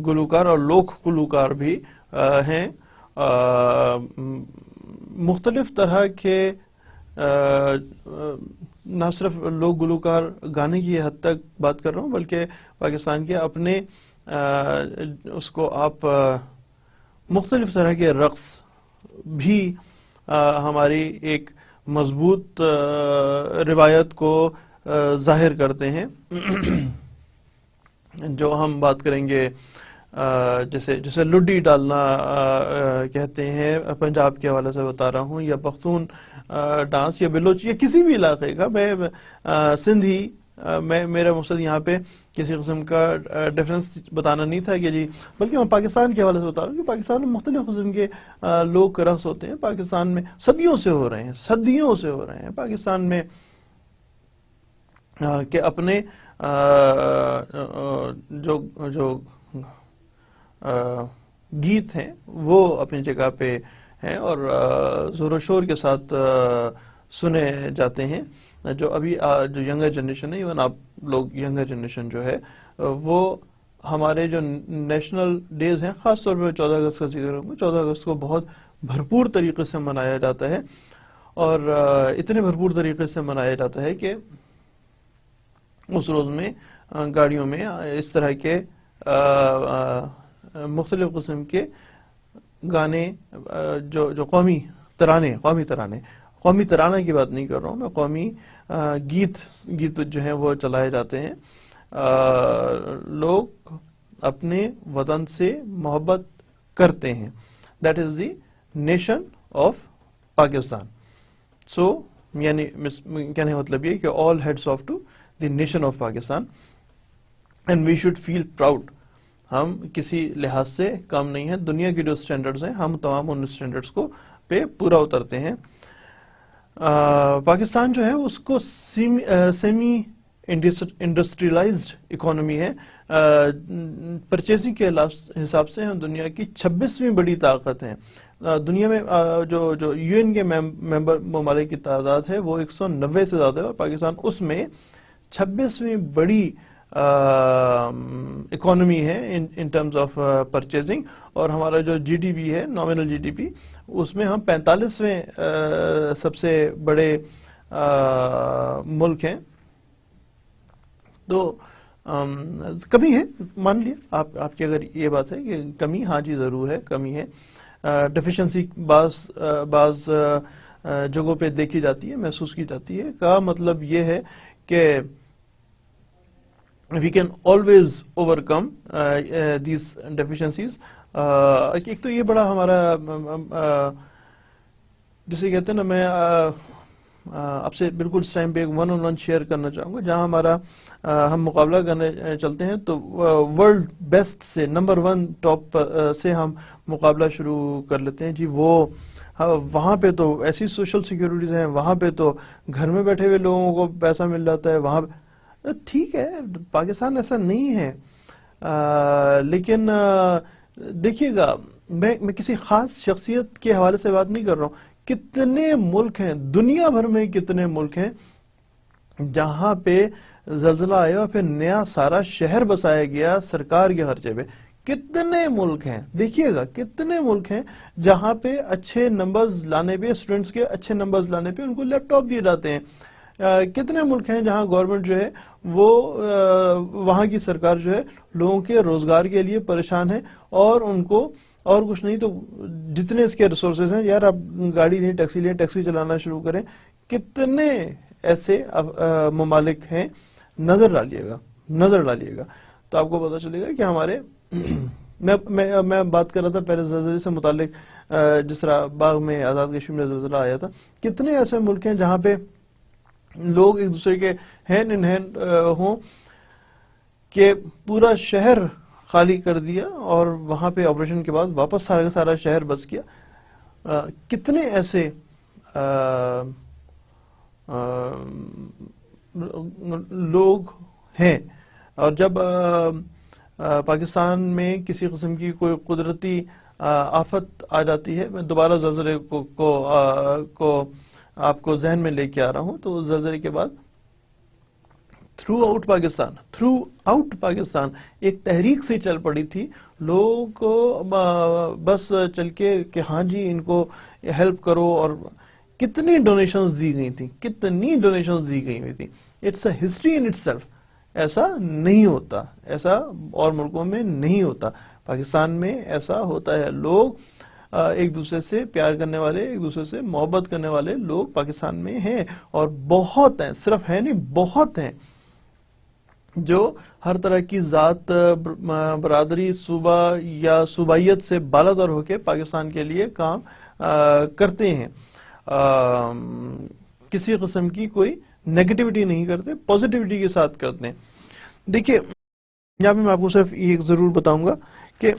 [SPEAKER 1] گلوکار اور لوک گلوکار بھی ہیں. مختلف طرح کے نہ صرف لوک گلوکار گانے کی حد تک بات کر رہا ہوں، بلکہ پاکستان کے اپنے اس کو آپ مختلف طرح کے رقص بھی ہماری ایک مضبوط روایت کو ظاہر کرتے ہیں. جو ہم بات کریں گے جیسے لڈی ڈالنا کہتے ہیں، پنجاب کے حوالے سے بتا رہا ہوں، یا پختون ڈانس یا بلوچ یا کسی بھی علاقے کا، میں سندھی، میرا مقصد یہاں پہ کسی قسم کا ڈفرنس بتانا نہیں تھا کہ جی، بلکہ میں پاکستان کے حوالے سے بتا رہا ہوں کہ پاکستان میں مختلف قسم کے لوک رقص ہوتے ہیں. پاکستان میں صدیوں سے ہو رہے ہیں. پاکستان میں کہ اپنے جو جو گیت ہیں وہ اپنی جگہ پہ ہیں اور زور و شور کے ساتھ سنے جاتے ہیں. جو ابھی جو ینگر جنریشن ہے، ایون آپ لوگ ینگر جنریشن جو ہے وہ ہمارے جو نیشنل ڈیز ہیں، خاص طور پہ 14 اگست کا ذکر کروں گا. 14 اگست کو بہت بھرپور طریقے سے منایا جاتا ہے اور اتنے بھرپور طریقے سے منایا جاتا ہے کہ اس روز میں گاڑیوں میں اس طرح کے مختلف قسم کے گانے، جو قومی ترانے کی بات نہیں کر رہا ہوں میں، قومی گیت جو ہیں وہ چلائے جاتے ہیں. لوگ اپنے وطن سے محبت کرتے ہیں. That is the nation of Pakistan. So یعنی کہنے کا مطلب یہ کہ all hats off to the nation of Pakistan and we should feel proud. ہم کسی لحاظ سے کم نہیں ہیں. دنیا کی جو سٹینڈرڈز ہیں ہم تمام ان سٹینڈرڈز کو پہ پورا اترتے ہیں. پاکستان جو ہے اس کو سیمی انڈسٹریلائزڈ اکانومی ہے. پرچیزنگ کے حساب سے ہم دنیا کی 26ویں بڑی طاقت ہیں. دنیا میں جو یو این کے ممبر ممالک کی تعداد ہے وہ 190 سے زیادہ ہے اور پاکستان اس میں 26ویں بڑی اکانومی ہے ان ٹرمز آف پرچیزنگ. اور ہمارا جو جی ڈی پی ہے، نامنل جی ڈی پی، اس میں ہم 45ویں سب سے بڑے ملک ہیں. تو کمی ہے، مان لیا آپ کی اگر یہ بات ہے کہ کمی، ہاں جی ضرور ہے، کمی ہے. ڈیفیشنسی بعض جگہوں پہ دیکھی جاتی ہے، محسوس کی جاتی ہے. کا مطلب یہ ہے کہ we can always overcome these deficiencies. ایک تو یہ بڑا ہمارا جسے کہتے ہیں نا، میں آپ سے بالکل اس ٹائم پہ ایک 1-on-1 شیئر کرنا چاہوں گا جہاں ہمارا ہم مقابلہ کرنے چلتے ہیں تو ورلڈ بیسٹ سے نمبر 1 ٹاپ سے ہم مقابلہ شروع کر لیتے ہیں. جی وہاں پہ تو ایسی سوشل سیکیورٹیز ہیں، وہاں پہ تو گھر میں بیٹھے ہوئے لوگوں کو پیسہ مل جاتا ہے. وہاں ٹھیک ہے، پاکستان ایسا نہیں ہے، لیکن دیکھیے گا، میں کسی خاص شخصیت کے حوالے سے بات نہیں کر رہا ہوں. کتنے ملک ہیں دنیا بھر میں، کتنے ملک ہیں جہاں پہ زلزلہ آیا اور پھر نیا سارا شہر بسایا گیا سرکار کے خرچے پہ. کتنے ملک ہیں، دیکھیے گا کتنے ملک ہیں جہاں پہ اچھے نمبرز لانے پہ، اسٹوڈنٹس کے اچھے نمبرز لانے پہ ان کو لیپ ٹاپ دیے جاتے ہیں. کتنے ملک ہیں جہاں گورنمنٹ جو ہے وہ وہاں کی سرکار جو ہے لوگوں کے روزگار کے لیے پریشان ہے اور ان کو اور کچھ نہیں تو جتنے اس کے ریسورسز ہیں، یار آپ گاڑی لیں، ٹیکسی چلانا شروع کریں. کتنے ایسے ممالک ہیں، نظر ڈالیے گا تو آپ کو پتا چلے گا کہ ہمارے میں بات کر رہا تھا پہلے زلزلے سے متعلق، جس طرح باغ میں آزاد کشمیر میں زلزلہ آیا تھا. کتنے ایسے ملک ہیں جہاں پہ لوگ ایک دوسرے کے ہینڈ ان ہینڈ ہوں کہ پورا شہر خالی کر دیا اور وہاں پہ آپریشن کے بعد واپس سارا شہر بس گیا. کتنے ایسے لوگ ہیں. اور جب پاکستان میں کسی قسم کی کوئی قدرتی آفت آ جاتی ہے، میں دوبارہ زلزلے کو آپ کو ذہن میں لے کے آ رہا ہوں، تو زلزلے کے بعد تھرو آؤٹ پاکستان ایک تحریک سے چل پڑی تھی. لوگوں کو بس چل کے کہ ہاں جی ان کو ہیلپ کرو، اور کتنی ڈونیشنز دی گئی ہوئی تھی. It's a history in itself. ایسا نہیں ہوتا، ایسا اور ملکوں میں نہیں ہوتا. پاکستان میں ایسا ہوتا ہے. لوگ ایک دوسرے سے پیار کرنے والے، ایک دوسرے سے محبت کرنے والے لوگ پاکستان میں ہیں، اور بہت ہیں، صرف ہے نہیں، بہت ہیں جو ہر طرح کی ذات، برادری، صوبہ یا صوبائیت سے بالاتر ہو کے پاکستان کے لیے کام کرتے ہیں. کسی قسم کی کوئی نیگیٹیوٹی نہیں کرتے، پازیٹیوٹی کے ساتھ کرتے ہیں. دیکھیے یہاں پہ میں آپ کو صرف یہ ضرور بتاؤں گا کہ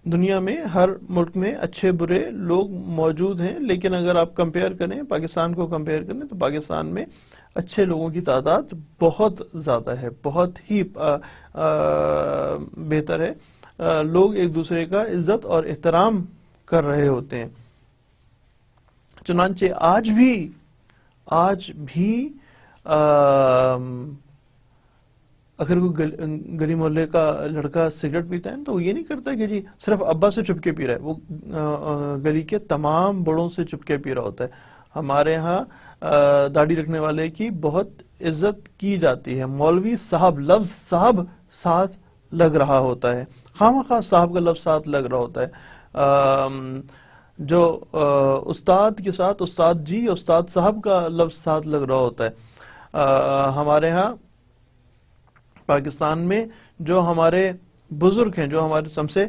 [SPEAKER 1] دنیا میں ہر ملک میں اچھے برے لوگ موجود ہیں، لیکن اگر آپ کمپیئر کریں، پاکستان کو کمپیئر کریں، تو پاکستان میں اچھے لوگوں کی تعداد بہت زیادہ ہے، بہت ہی بہتر ہے، لوگ ایک دوسرے کا عزت اور احترام کر رہے ہوتے ہیں۔ چنانچہ آج بھی اگر کوئی گلی محلے کا لڑکا سگریٹ پیتا ہے تو وہ یہ نہیں کرتا کہ جی صرف ابا سے چھپ کے پی رہا ہے، وہ گلی کے تمام بڑوں سے چھپ کے پی رہا ہوتا ہے۔ ہمارے ہاں داڑھی رکھنے والے کی بہت عزت کی جاتی ہے، مولوی صاحب لفظ صاحب ساتھ لگ رہا ہوتا ہے، خواہ صاحب کا لفظ ساتھ لگ رہا ہوتا ہے، جو استاد کے ساتھ استاد جی استاد صاحب کا لفظ ساتھ لگ رہا ہوتا ہے۔ ہمارے ہاں پاکستان میں جو ہمارے بزرگ ہیں، جو ہمارے سب سے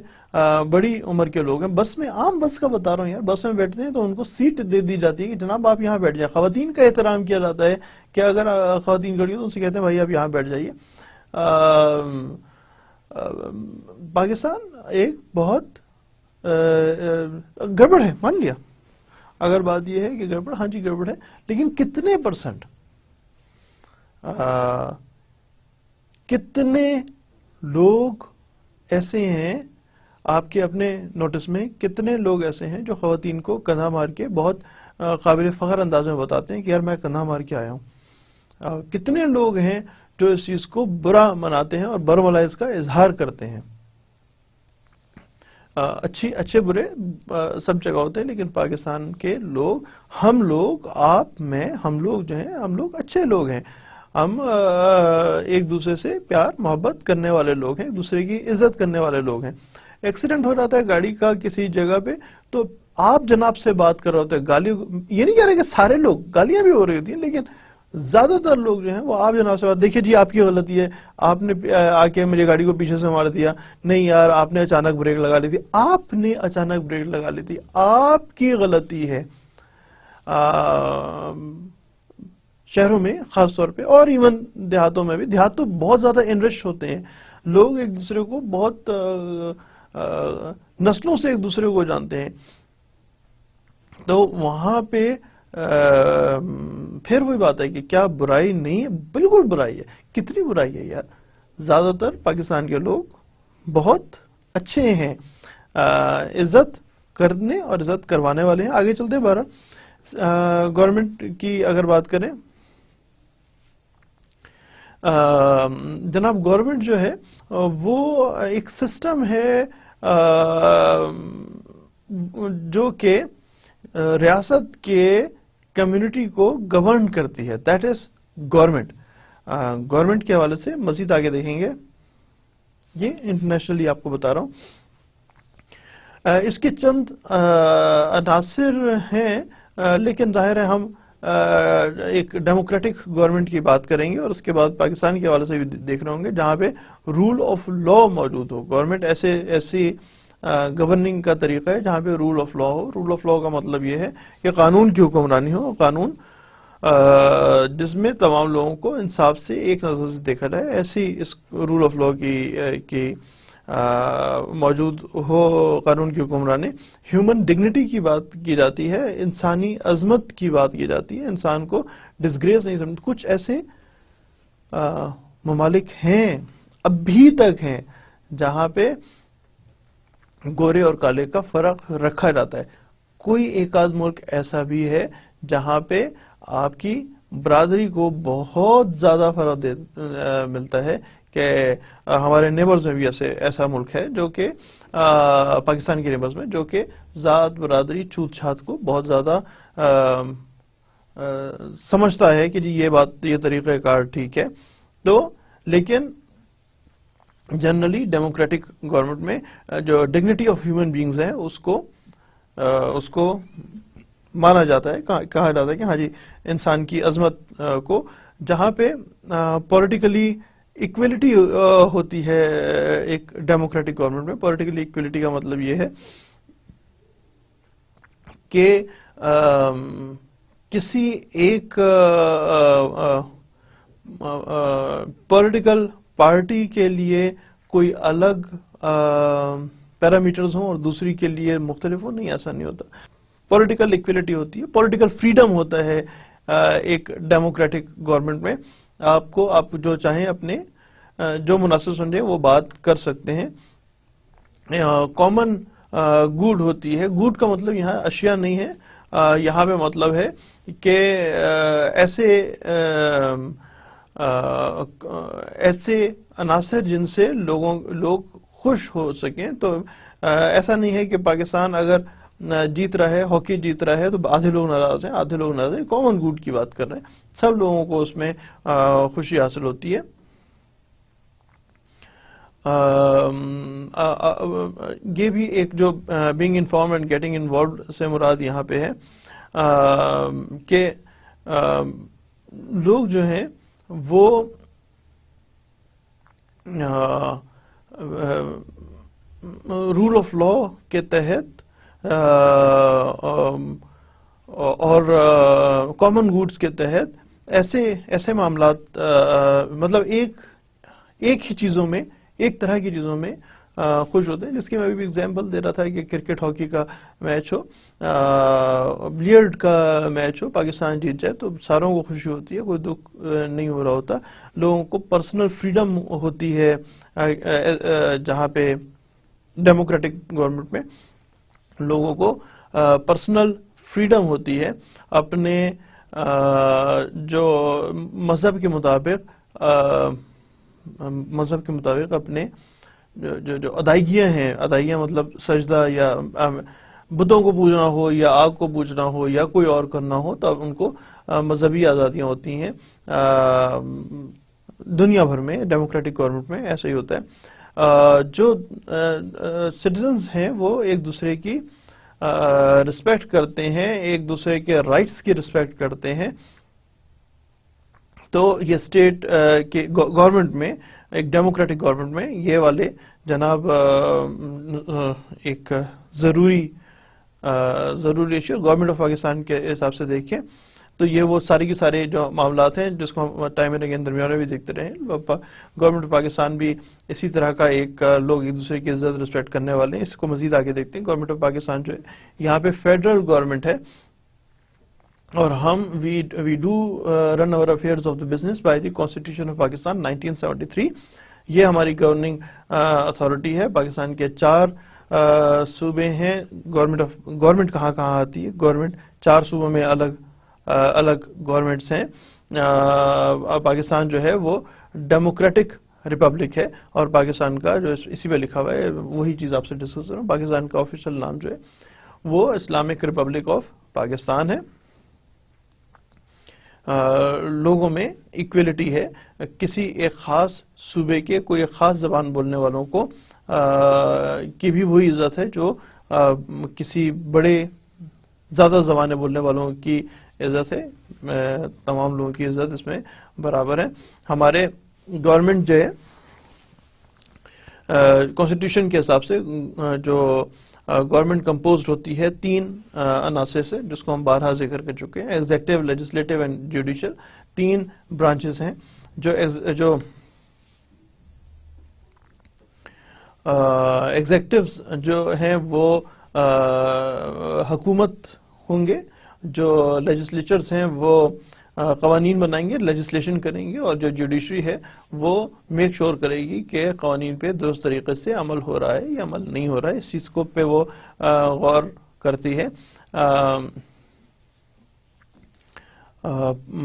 [SPEAKER 1] بڑی عمر کے لوگ ہیں، بس میں عام بس کا بتا رہا ہوں یار، بس میں بیٹھتے ہیں تو ان کو سیٹ دے دی جاتی ہے کہ جناب آپ یہاں بیٹھ جائیں، خواتین کا احترام کیا جاتا ہے کہ اگر خواتین کھڑی ہو تو ان سے کہتے ہیں بھائی آپ یہاں بیٹھ جائیے۔ پاکستان ایک بہت گڑبڑ ہے، مان لیا، اگر بات یہ ہے کہ گڑبڑ، ہاں جی گڑبڑ ہے، لیکن کتنے پرسنٹ، کتنے لوگ ایسے ہیں آپ کے اپنے نوٹس میں، کتنے لوگ ایسے ہیں جو خواتین کو کندھا مار کے بہت قابل فخر انداز میں بتاتے ہیں کہ یار میں کندھا مار کے آیا ہوں؟ کتنے لوگ ہیں جو اس چیز کو برا مناتے ہیں اور برملا اس کا اظہار کرتے ہیں؟ اچھے برے سب جگہ ہوتے ہیں، لیکن پاکستان کے لوگ، ہم لوگ، آپ میں، ہم لوگ جو ہیں، ہم لوگ اچھے لوگ ہیں، ہم ایک دوسرے سے پیار محبت کرنے والے لوگ ہیں، ایک دوسرے کی عزت کرنے والے لوگ ہیں۔ ایکسیڈنٹ ہو جاتا ہے گاڑی کا کسی جگہ پہ تو آپ جناب سے بات کر رہے ہوتے ہیں، گالی، یہ نہیں کہہ رہے کہ سارے لوگ، گالیاں بھی ہو رہی ہوتی ہیں، لیکن زیادہ تر لوگ جو ہیں وہ آپ جناب سے بات، دیکھیے جی آپ کی غلطی ہے، آپ نے آ کے میری گاڑی کو پیچھے سے مار دیا، نہیں یار آپ نے اچانک بریک لگا لی تھی، آپ نے اچانک بریک لگا لی تھی، آپ کی غلطی ہے۔ شہروں میں خاص طور پہ اور ایون دیہاتوں میں بھی، دیہات تو بہت زیادہ انرش ہوتے ہیں، لوگ ایک دوسرے کو بہت نسلوں سے ایک دوسرے کو جانتے ہیں، تو وہاں پہ پھر وہی بات ہے کہ کیا برائی نہیں ہے؟ بالکل برائی ہے، کتنی برائی ہے یار۔ زیادہ تر پاکستان کے لوگ بہت اچھے ہیں، عزت کرنے اور عزت کروانے والے ہیں۔ آگے چلتے ہیں، گورنمنٹ کی اگر بات کریں، جناب گورنمنٹ جو ہے وہ ایک سسٹم ہے جو کہ ریاست کے کمیونٹی کو گورن کرتی ہے، دیٹ از گورنمنٹ۔ گورنمنٹ کے حوالے سے مزید آگے دیکھیں گے، یہ انٹرنیشنلی آپ کو بتا رہا ہوں، اس کے چند عناصر ہیں، لیکن ظاہر ہے ہم ایک ڈیموکریٹک گورنمنٹ کی بات کریں گے اور اس کے بعد پاکستان کے حوالے سے بھی دیکھ رہے ہوں گے جہاں پہ رول آف لا موجود ہو۔ گورنمنٹ ایسی گورننگ کا طریقہ ہے جہاں پہ رول آف لا ہو۔ رول آف لا کا مطلب یہ ہے کہ قانون کی حکمرانی ہو، قانون جس میں تمام لوگوں کو انصاف سے ایک نظر سے دیکھا جائے، ایسی اس رول آف لا کی موجود ہو قانون کی حکمرانی۔ ہیومن ڈگنیٹی کی بات کی جاتی ہے، انسانی عظمت کی بات کی جاتی ہے، انسان کو ڈسگریس نہیں سمجھ۔ کچھ ایسے ممالک ہیں، ابھی تک ہیں، جہاں پہ گورے اور کالے کا فرق رکھا جاتا ہے۔ کوئی ایک آدھ ملک ایسا بھی ہے جہاں پہ آپ کی برادری کو بہت زیادہ فرق ملتا ہے، کہ ہمارے نیبرز میں بھی ایسا ملک ہے جو کہ پاکستان کے نیبرز میں، جو کہ ذات برادری چھوت چھات کو بہت زیادہ سمجھتا ہے کہ جی یہ طریقہ کار ٹھیک ہے۔ تو لیکن جنرلی ڈیموکریٹک گورنمنٹ میں جو ڈگنیٹی آف ہیومن بینگز ہے اس کو مانا جاتا ہے، کہا جاتا ہے کہ ہاں جی انسان کی عظمت کو، جہاں پہ پولیٹیکلی ایکویلٹی ہوتی ہے ایک ڈیموکریٹک گورنمنٹ میں۔ پولیٹیکلی ایکویلٹی کا مطلب یہ ہے کہ کسی ایک پولیٹیکل پارٹی کے لیے کوئی الگ پیرامیٹرز ہوں اور دوسری کے لیے مختلف ہوں، نہیں، ایسا نہیں ہوتا۔ پولیٹیکل ایکویلٹی ہوتی ہے، پولیٹیکل فریڈم ہوتا ہے، ایک ڈیموکریٹک گورنمنٹ میں آپ جو چاہیں اپنے جو مناسب سمجھیں وہ بات کر سکتے ہیں. کامن گڈ ہوتی ہے. گڈ کا مطلب یہاں اشیاء نہیں ہے, یہاں پہ مطلب ہے کہ ایسے عناصر جن سے لوگ خوش ہو سکیں. تو ایسا نہیں ہے کہ پاکستان اگر جیت رہا ہے, ہاکی جیت رہا ہے, تو آدھے لوگ ناراض ہیں, آدھے لوگ ناراض ہیں. کامن گڈ کی بات کر رہے ہیں, سب لوگوں کو اس میں خوشی حاصل ہوتی ہے. یہ بھی ایک جو being inform and getting involved سے مراد یہاں پہ ہے کہ لوگ جو ہیں وہ رول آف لا کے تحت اور کامن گڈس کے تحت ایسے معاملات مطلب ایک ہی چیزوں میں, ایک طرح کی چیزوں میں خوش ہوتے ہیں. جس کی میں بھی ایگزامپل دے رہا تھا کہ کرکٹ ہاکی کا میچ ہو, بلیئرڈ کا میچ ہو, پاکستان جیت جائے تو ساروں کو خوشی ہوتی ہے, کوئی دکھ نہیں ہو رہا ہوتا. لوگوں کو پرسنل فریڈم ہوتی ہے, جہاں پہ ڈیموکریٹک گورنمنٹ میں لوگوں کو پرسنل فریڈم ہوتی ہے اپنے جو مذہب کے مطابق اپنے جو ادائیگیاں مطلب سجدہ یا بتوں کو پوجنا ہو یا آگ کو پوجنا ہو یا کوئی اور کرنا ہو, تو ان کو مذہبی آزادیاں ہوتی ہیں. دنیا بھر میں ڈیموکریٹک گورنمنٹ میں ایسا ہی ہوتا ہے. جو سٹیزنز ہیں وہ ایک دوسرے کی رسپیکٹ کرتے ہیں, ایک دوسرے کے رائٹس کی رسپیکٹ کرتے ہیں. تو یہ اسٹیٹ کے گورنمنٹ میں, ایک ڈیموکریٹک گورنمنٹ میں یہ والے جناب ایک ضروری ایشو. گورنمنٹ آف پاکستان کے حساب سے دیکھیں تو یہ وہ سارے کے سارے جو معاملات ہیں جس کو ہم ٹائم اینڈ اگین درمیان میں بھی دیکھتے رہے. گورنمنٹ آف پاکستان بھی اسی طرح کا ایک لوگ ایک دوسرے کی عزت رسپیکٹ کرنے والے ہیں. اس کو مزید آگے دیکھتے ہیں. گورنمنٹ آف پاکستان جو ہے یہاں پہ فیڈرل گورنمنٹ ہے, اور ہم وی ڈو رن اور affairs of the business by the constitution of Pakistan 1973. یہ ہماری گورننگ اتھارٹی ہے. پاکستان کے 4 صوبے ہیں. گورنمنٹ کہاں آتی ہے؟ گورنمنٹ 4 صوبوں میں الگ گورنمنٹس ہیں. پاکستان جو ہے وہ ڈیموکریٹک ریپبلک ہے, اور پاکستان کا جو اسی پہ لکھا ہوا ہے وہی چیز آپ سے ڈسکس کر رہا ہوں. پاکستان کا آفیشیل نام جو ہے وہ اسلامک ریپبلک آف پاکستان ہے. لوگوں میں ایکویلٹی ہے. کسی ایک خاص صوبے کے کوئی ایک خاص زبان بولنے والوں کو کی بھی وہی عزت ہے جو کسی بڑے زیادہ زبانیں بولنے والوں کی عزت ہے. تمام لوگوں کی عزت اس میں برابر ہے. ہمارے گورنمنٹ جو ہے کانسٹیٹیوشن کے حساب سے جو گورنمنٹ کمپوزڈ ہوتی ہے 3 عناصر سے, جس کو ہم بارہا ذکر کر چکے ہیں. Executive, legislative and judicial 3 branches ہیں. جو ایگزیکٹوز جو ہیں وہ حکومت ہوں گے, جو لیجسلیچرز ہیں وہ قوانین بنائیں گے, لیجسلیشن کریں گے, اور جو جوڈیشری ہے وہ میک شور کرے گی کہ قوانین پہ درست طریقے سے عمل ہو رہا ہے یا عمل نہیں ہو رہا ہے. اس چیز کو پہ وہ غور کرتی ہے.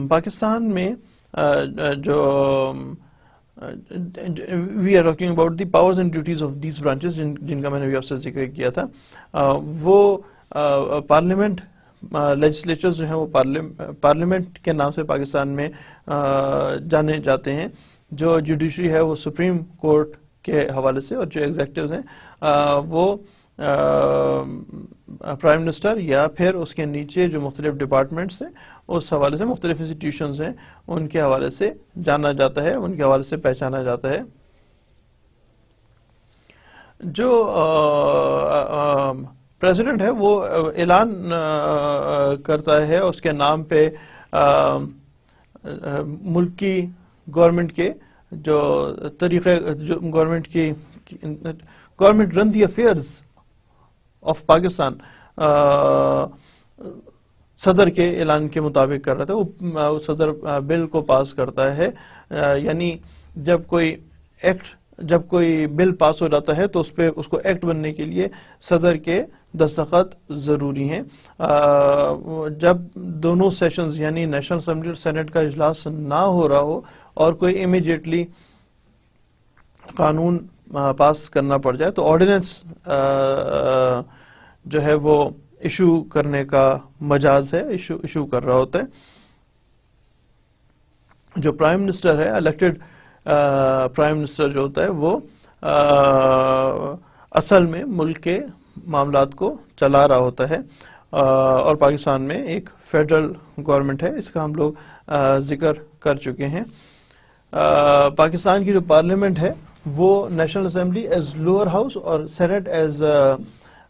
[SPEAKER 1] پاکستان میں جو we are talking about the powers and duties of these branches, جن کا میں نے بھی آپ سے ذکر کیا تھا. وہ پارلیمنٹ, لیجسلیچرز جو ہیں وہ پارلیمنٹ کے نام سے پاکستان میں جانے جاتے ہیں. جو جوڈیشری ہے وہ سپریم کورٹ کے حوالے سے, اور جو ایگزیکٹوز ہیں وہ پرائم منسٹر یا پھر اس کے نیچے جو مختلف ڈپارٹمنٹس ہیں اس حوالے سے, مختلف انسٹیٹیوشنز ہیں ان کے حوالے سے جانا جاتا ہے, ان کے حوالے سے پہچانا جاتا ہے. جو پریزیڈنٹ ہے وہ اعلان کرتا ہے اس کے نام پہ ملک کی گورنمنٹ کے جو طریقے, جو government run the affairs of Pakistan. صدر کے اعلان کے مطابق کر رہا تھا. وہ صدر بل کو پاس کرتا ہے, یعنی جب کوئی بل پاس ہو جاتا ہے تو اس کو ایکٹ بننے کے لیے صدر کے دستخط ضروری ہیں. جب دونوں سیشنز یعنی نیشنل اسمبلی اور سینٹ کا اجلاس نہ ہو رہا ہو اور کوئی امیڈیٹلی قانون پاس کرنا پڑ جائے تو آرڈیننس جو ہے وہ ایشو کرنے کا مجاز ہے, ایشو کر رہا ہوتا ہے. جو پرائم منسٹر ہے, الیکٹڈ پرائم منسٹر جو ہوتا ہے, وہ اصل میں ملک کے معاملات کو چلا رہا ہوتا ہے. اور پاکستان میں ایک فیڈرل گورنمنٹ ہے, اس کا ہم لوگ ذکر کر چکے ہیں. پاکستان کی جو پارلیمنٹ ہے وہ national assembly as lower house اور سینٹ ایز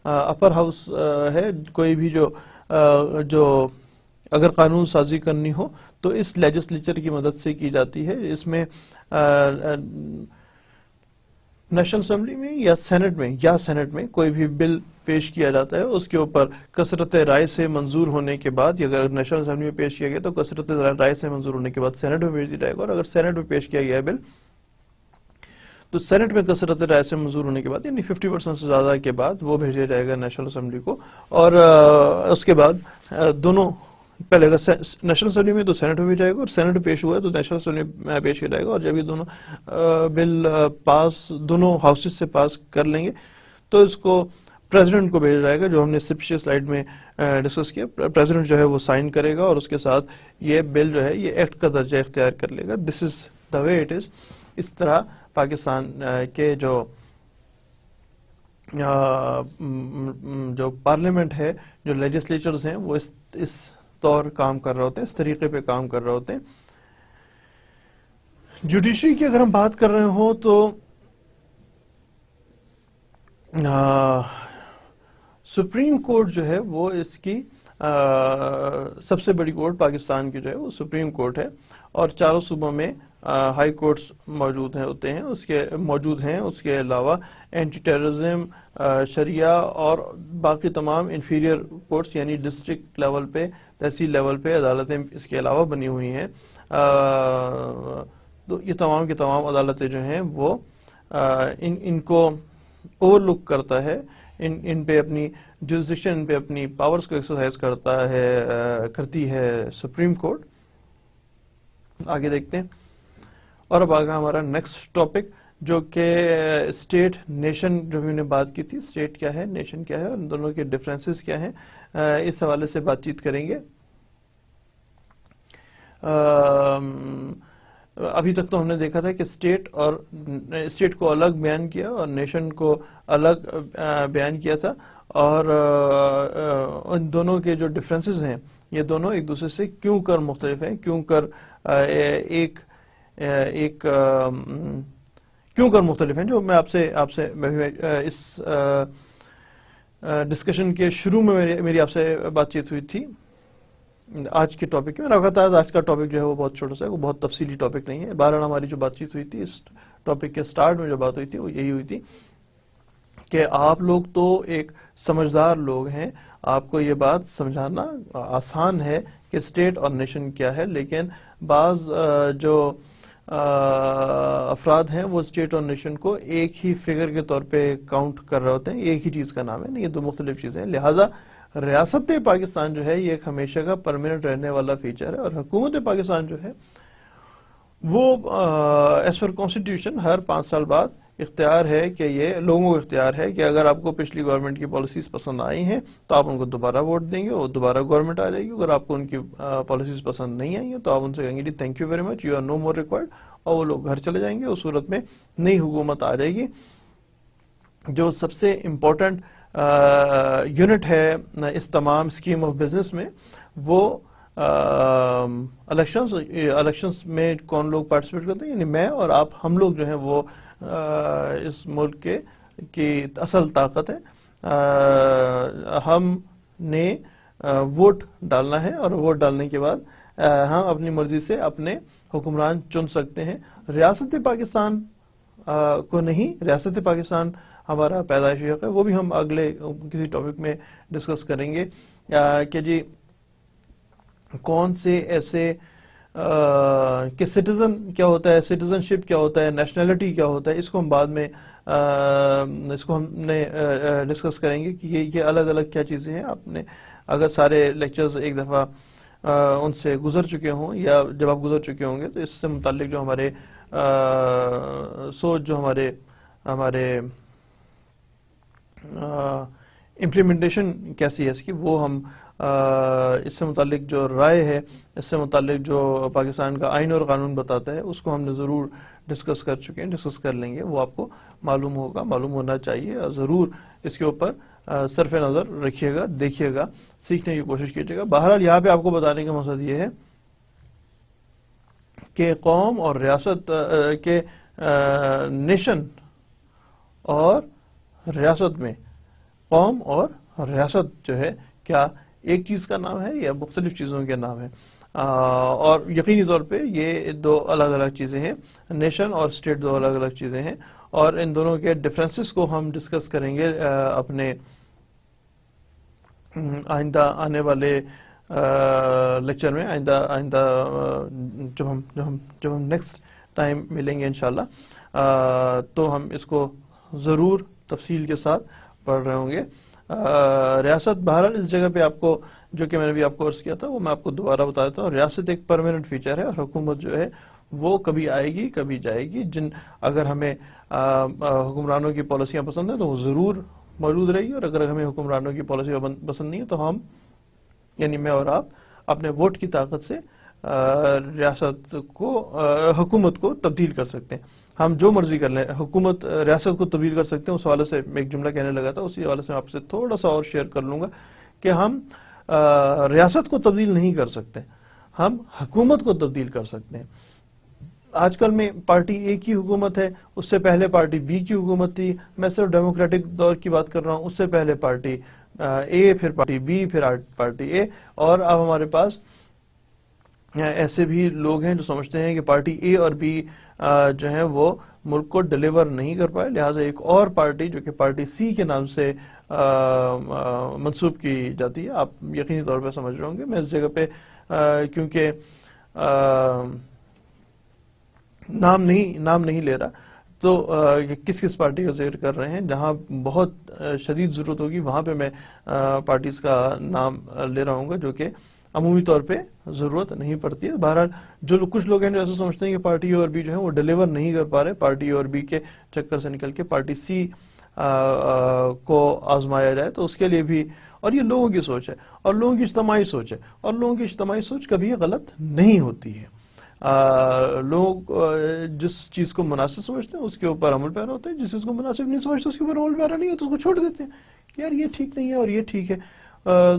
[SPEAKER 1] اپر ہاؤس ہے. کوئی بھی جو اگر قانون سازی کرنی ہو تو اس لیجسلیچر کی مدد سے کی جاتی ہے. اس میں نیشنل اسمبلی میں یا سینٹ میں کوئی بھی بل پیش کیا جاتا ہے, اس کے اوپر کثرت رائے سے منظور ہونے کے بعد, یا اگر نیشنل اسمبلی میں پیش کیا گیا تو کثرت رائے سے منظور ہونے کے بعد سینٹ میں بھیج دیا جائے گا, اور اگر سینٹ میں پیش کیا گیا ہے بل تو سینٹ میں کثرت رائے سے منظور ہونے کے بعد یعنی 50% سے زیادہ کے بعد وہ بھیجا جائے گا نیشنل اسمبلی کو. اور اس کے بعد دونوں, پہلے اگر نیشنل اسمبلی میں تو سینٹ میں بھی جائے گا, اور سینٹ میں پیش ہوا ہے تو نیشنل اسمبلی میں پیش کیا جائے گا. اور جب یہ دونوں بل دونوں ہاؤسز سے پاس کر لیں گے تو اس کو پریزیڈنٹ کو بھیجا جائے گا, جو ہم نے پچھلی سلائیڈ میں ڈسکس کیا. پریزیڈنٹ جو ہے وہ سائن کرے گا اور اس کے ساتھ یہ بل جو ہے یہ ایکٹ کا درجہ اختیار کر لے گا. دس از دا وے اٹ از. اس طرح پاکستان کے جو پارلیمنٹ ہے, جو لیجسلیچرز ہیں, وہ اس طور کام کر رہے ہوتے ہیں, اس طریقے پہ کام کر رہے ہوتے ہیں. جوڈیشری کی اگر ہم بات کر رہے ہوں تو سپریم کورٹ جو ہے وہ اس کی سب سے بڑی کورٹ پاکستان کی جو ہے وہ سپریم کورٹ ہے, اور چاروں صوبوں میں ہائی کورٹس موجود ہوتے ہیں. اس کے علاوہ اینٹی ٹیررزم, شریعہ اور باقی تمام انفیریئر کورٹس یعنی ڈسٹرکٹ لیول پہ, تحصیل لیول پہ عدالتیں اس کے علاوہ بنی ہوئی ہیں. تو یہ تمام کی تمام عدالتیں جو ہیں وہ ان کو اوور لک کرتا ہے, ان پہ اپنی جورسڈکشن, ان پہ اپنی پاورز کو ایکسرسائز کرتی ہے سپریم کورٹ. آگے دیکھتے ہیں. اور اب آگا ہمارا نیکسٹ ٹاپک, جو کہ اسٹیٹ نیشن, جو ہم نے بات کی تھی, اسٹیٹ کیا ہے, نیشن کیا ہے, اور ان دونوں کے ڈفرینسز کیا ہیں, اس حوالے سے بات چیت کریں گے. ابھی تک تو ہم نے دیکھا تھا کہ اسٹیٹ کو الگ بیان کیا اور نیشن کو الگ بیان کیا تھا, اور ان دونوں کے جو ڈفرینسز ہیں یہ دونوں ایک دوسرے سے کیوں کر مختلف ہیں, کیوں کر مختلف ہیں, جو میں آپ سے اس ڈسکشن کے شروع میں میری آپ سے بات چیت ہوئی تھی آج کے ٹاپک میں. رکھا تھا آج کا ٹاپک جو ہے وہ بہت چھوٹا سا ہے, وہ بہت تفصیلی ٹاپک نہیں ہے. بہرحال ہماری جو بات چیت ہوئی تھی, اس ٹاپک کے سٹارٹ میں جو بات ہوئی تھی وہ یہی ہوئی تھی کہ آپ لوگ تو ایک سمجھدار لوگ ہیں, آپ کو یہ بات سمجھانا آسان ہے کہ اسٹیٹ اور نیشن کیا ہے, لیکن بعض جو افراد ہیں وہ اسٹیٹ اور نیشن کو ایک ہی فگر کے طور پہ کاؤنٹ کر رہے ہوتے ہیں, ایک ہی چیز کا نام ہے. یہ دو مختلف چیزیں ہیں. لہٰذا ریاست پاکستان جو ہے یہ ایک ہمیشہ کا پرماننٹ رہنے والا فیچر ہے, اور حکومت پاکستان جو ہے وہ ایز پر کانسٹیٹیوشن ہر 5 سال بعد اختیار ہے کہ یہ لوگوں کو اختیار ہے کہ اگر آپ کو پچھلی گورنمنٹ کی پالیسیز پسند آئی ہیں تو آپ ان کو دوبارہ ووٹ دیں گے, وہ دوبارہ گورنمنٹ آ جائے گی. اگر آپ کو ان کی پالیسیز پسند نہیں آئی ہیں تو آپ ان سے کہیں گے جی thank you very much, you are no more required, اور وہ لوگ گھر چلے جائیں گے. اس صورت میں نئی حکومت آ جائے گی. جو سب سے امپورٹنٹ یونٹ ہے اس تمام اسکیم آف بزنس میں وہ الیکشنز میں کون لوگ پارٹیسپیٹ کرتے ہیں, یعنی میں اور آپ, ہم لوگ جو ہیں وہ اس ملک کی اصل طاقت ہے. ہم نے ووٹ ڈالنا ہے, اور ووٹ ڈالنے کے بعد ہم اپنی مرضی سے اپنے حکمران چن سکتے ہیں. ریاست پاکستان کو نہیں, ریاست پاکستان ہمارا پیدائشی حق ہے, وہ بھی ہم اگلے کسی ٹاپک میں ڈسکس کریں گے کہ جی کون سے ایسے کہ سٹیزن کیا ہوتا ہے، سٹیزن شپ کیا ہوتا ہے، نیشنلٹی کیا ہوتا ہے، اس کو ہم بعد میں اس کو ہم نے ڈسکس کریں گے کہ یہ الگ الگ کیا چیزیں ہیں. آپ نے اگر سارے لیکچرز ایک دفعہ ان سے گزر چکے ہوں یا جب آپ گزر چکے ہوں گے تو اس سے متعلق جو ہمارے سوچ، جو ہمارے امپلیمنٹیشن کیسی ہے اس کی، وہ ہم اس سے متعلق جو رائے ہے، اس سے متعلق جو پاکستان کا آئین اور قانون بتاتا ہے، اس کو ہم نے ضرور ڈسکس کر چکے ہیں، ڈسکس کر لیں گے. وہ آپ کو معلوم ہوگا، معلوم ہونا چاہیے، اور ضرور اس کے اوپر صرف نظر رکھیے گا، دیکھیے گا، سیکھنے کی کوشش کیجیے گا. بہرحال یہاں پہ آپ کو بتانے کا مقصد یہ ہے کہ قوم اور ریاست کے نیشن اور ریاست میں، قوم اور ریاست جو ہے کیا ایک چیز کا نام ہے یا مختلف چیزوں کے نام ہے، اور یقینی طور پہ یہ دو الگ الگ چیزیں ہیں. نیشن اور اسٹیٹ دو الگ الگ چیزیں ہیں، اور ان دونوں کے ڈفرینسز کو ہم ڈسکس کریں گے اپنے آئندہ آنے والے لیکچر میں. آئندہ جب ہم نیکسٹ ٹائم ملیں گے انشاءاللہ، تو ہم اس کو ضرور تفصیل کے ساتھ پڑھ رہے ہوں گے. ریاست بہرحال اس جگہ پہ آپ کو، جو کہ میں نے بھی آپ کو عرض کیا تھا، وہ میں آپ کو دوبارہ بتا دیتا ہوں. ریاست ایک پرماننٹ فیچر ہے، اور حکومت جو ہے وہ کبھی آئے گی کبھی جائے گی. اگر ہمیں حکمرانوں کی پالیسیاں پسند ہیں تو وہ ضرور موجود رہے گی، اور اگر ہمیں حکمرانوں کی پالیسی پسند نہیں ہے تو ہم، یعنی میں اور آپ، اپنے ووٹ کی طاقت سے ریاست کو، حکومت کو تبدیل کر سکتے ہیں. ہم جو مرضی کر لیں، حکومت ریاست کو تبدیل کر سکتے ہیں. اس حوالے سے میں ایک جملہ کہنے لگا تھا، اسی حوالے سے آپ سے تھوڑا سا اور شیئر کر لوں گا کہ ہم ریاست کو تبدیل نہیں کر سکتے، ہم حکومت کو تبدیل کر سکتے ہیں. آج کل میں پارٹی اے کی حکومت ہے، اس سے پہلے پارٹی بی کی حکومت تھی. میں صرف ڈیموکریٹک دور کی بات کر رہا ہوں. اس سے پہلے پارٹی اے، پھر پارٹی بی، پھر پارٹی اے. اور اب ہمارے پاس ایسے بھی لوگ ہیں جو سمجھتے ہیں کہ پارٹی اے اور بی جو ہیں وہ ملک کو ڈیلیور نہیں کر پائے، لہٰذا ایک اور پارٹی جو کہ پارٹی سی کے نام سے منسوب کی جاتی ہے. آپ یقینی طور پہ سمجھ رہے ہوں گے. میں اس جگہ پہ کیونکہ نام نہیں لے رہا، تو کس پارٹی کا ذکر کر رہے ہیں، جہاں بہت شدید ضرورت ہوگی وہاں پہ میں پارٹیز کا نام لے رہا ہوں گا، جو کہ عمومی طور پہ ضرورت نہیں پڑتی ہے. بہرحال کچھ لوگ ہیں جو ایسا سمجھتے ہیں کہ پارٹی اے اور بی جو ہے وہ ڈیلیور نہیں کر پا رہے، پارٹی اے اور بی کے چکر سے نکل کے پارٹی سی کو آزمایا جائے، تو اس کے لیے بھی، اور یہ لوگوں کی سوچ ہے، اور لوگوں کی اجتماعی سوچ ہے، اور لوگوں کی اجتماعی سوچ کبھی غلط نہیں ہوتی ہے. لوگ جس چیز کو مناسب سمجھتے ہیں اس کے اوپر عمل پیرا ہوتے ہیں، جس چیز کو مناسب نہیں سمجھتے اس کے اوپر عمل پیرا نہیں ہوتا، اس کو چھوڑ دیتے ہیں کہ یار یہ ٹھیک نہیں ہے اور یہ ٹھیک ہے.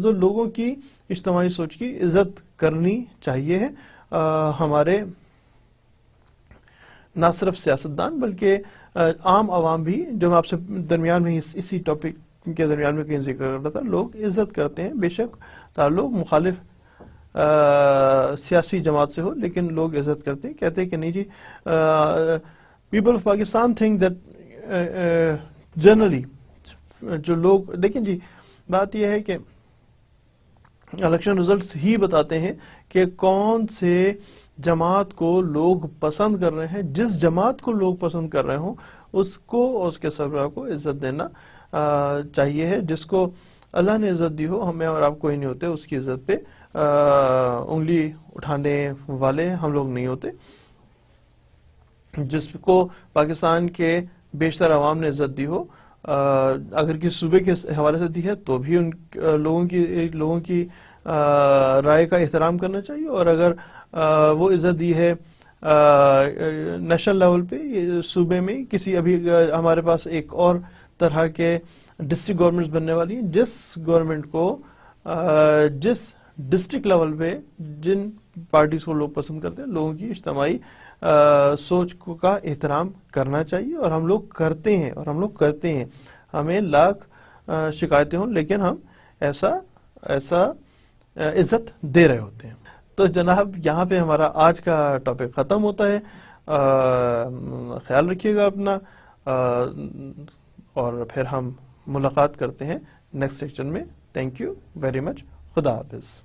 [SPEAKER 1] تو لوگوں کی اجتماعی سوچ کی عزت کرنی چاہیے ہے. ہمارے نہ صرف سیاستدان بلکہ عام عوام بھی، جو میں آپ سے درمیان میں اسی ٹاپک کے درمیان میں کہیں ذکر کر رہا تھا، لوگ عزت کرتے ہیں. بے شک تعلق مخالف سیاسی جماعت سے ہو، لیکن لوگ عزت کرتے ہیں، کہتے ہیں کہ نہیں جی، people of Pakistan think that generally, جو لوگ دیکھیں جی، بات یہ ہے کہ الیکشن ریزلٹس ہی بتاتے ہیں کہ کون سے جماعت کو لوگ پسند کر رہے ہیں. جس جماعت کو لوگ پسند کر رہے ہوں اس کو اور اس کے سربراہ کو عزت دینا چاہیے ہے. جس کو اللہ نے عزت دی ہو، ہمیں اور آپ کوئی نہیں ہوتے اس کی عزت پہ انگلی اٹھانے والے ہم لوگ نہیں ہوتے. جس کو پاکستان کے بیشتر عوام نے عزت دی ہو، اگر کسی صوبے کے حوالے سے دی ہے تو بھی ان لوگوں کی رائے کا احترام کرنا چاہیے. اور اگر وہ عزت دی ہے نیشنل لیول پہ، صوبے میں کسی، ابھی ہمارے پاس ایک اور طرح کے ڈسٹرکٹ گورنمنٹس بننے والی ہیں، جس گورنمنٹ کو جس ڈسٹرکٹ لیول پہ جن پارٹیز کو لوگ پسند کرتے ہیں، لوگوں کی اجتماعی سوچ کا احترام کرنا چاہیے. اور ہم لوگ کرتے ہیں. ہمیں لاکھ شکایتیں ہوں لیکن ہم ایسا عزت دے رہے ہوتے ہیں. تو جناب یہاں پہ ہمارا آج کا ٹاپک ختم ہوتا ہے. خیال رکھیے گا اپنا، اور پھر ہم ملاقات کرتے ہیں نیکسٹ سیکشن میں. تھینک یو ویری مچ. خدا حافظ.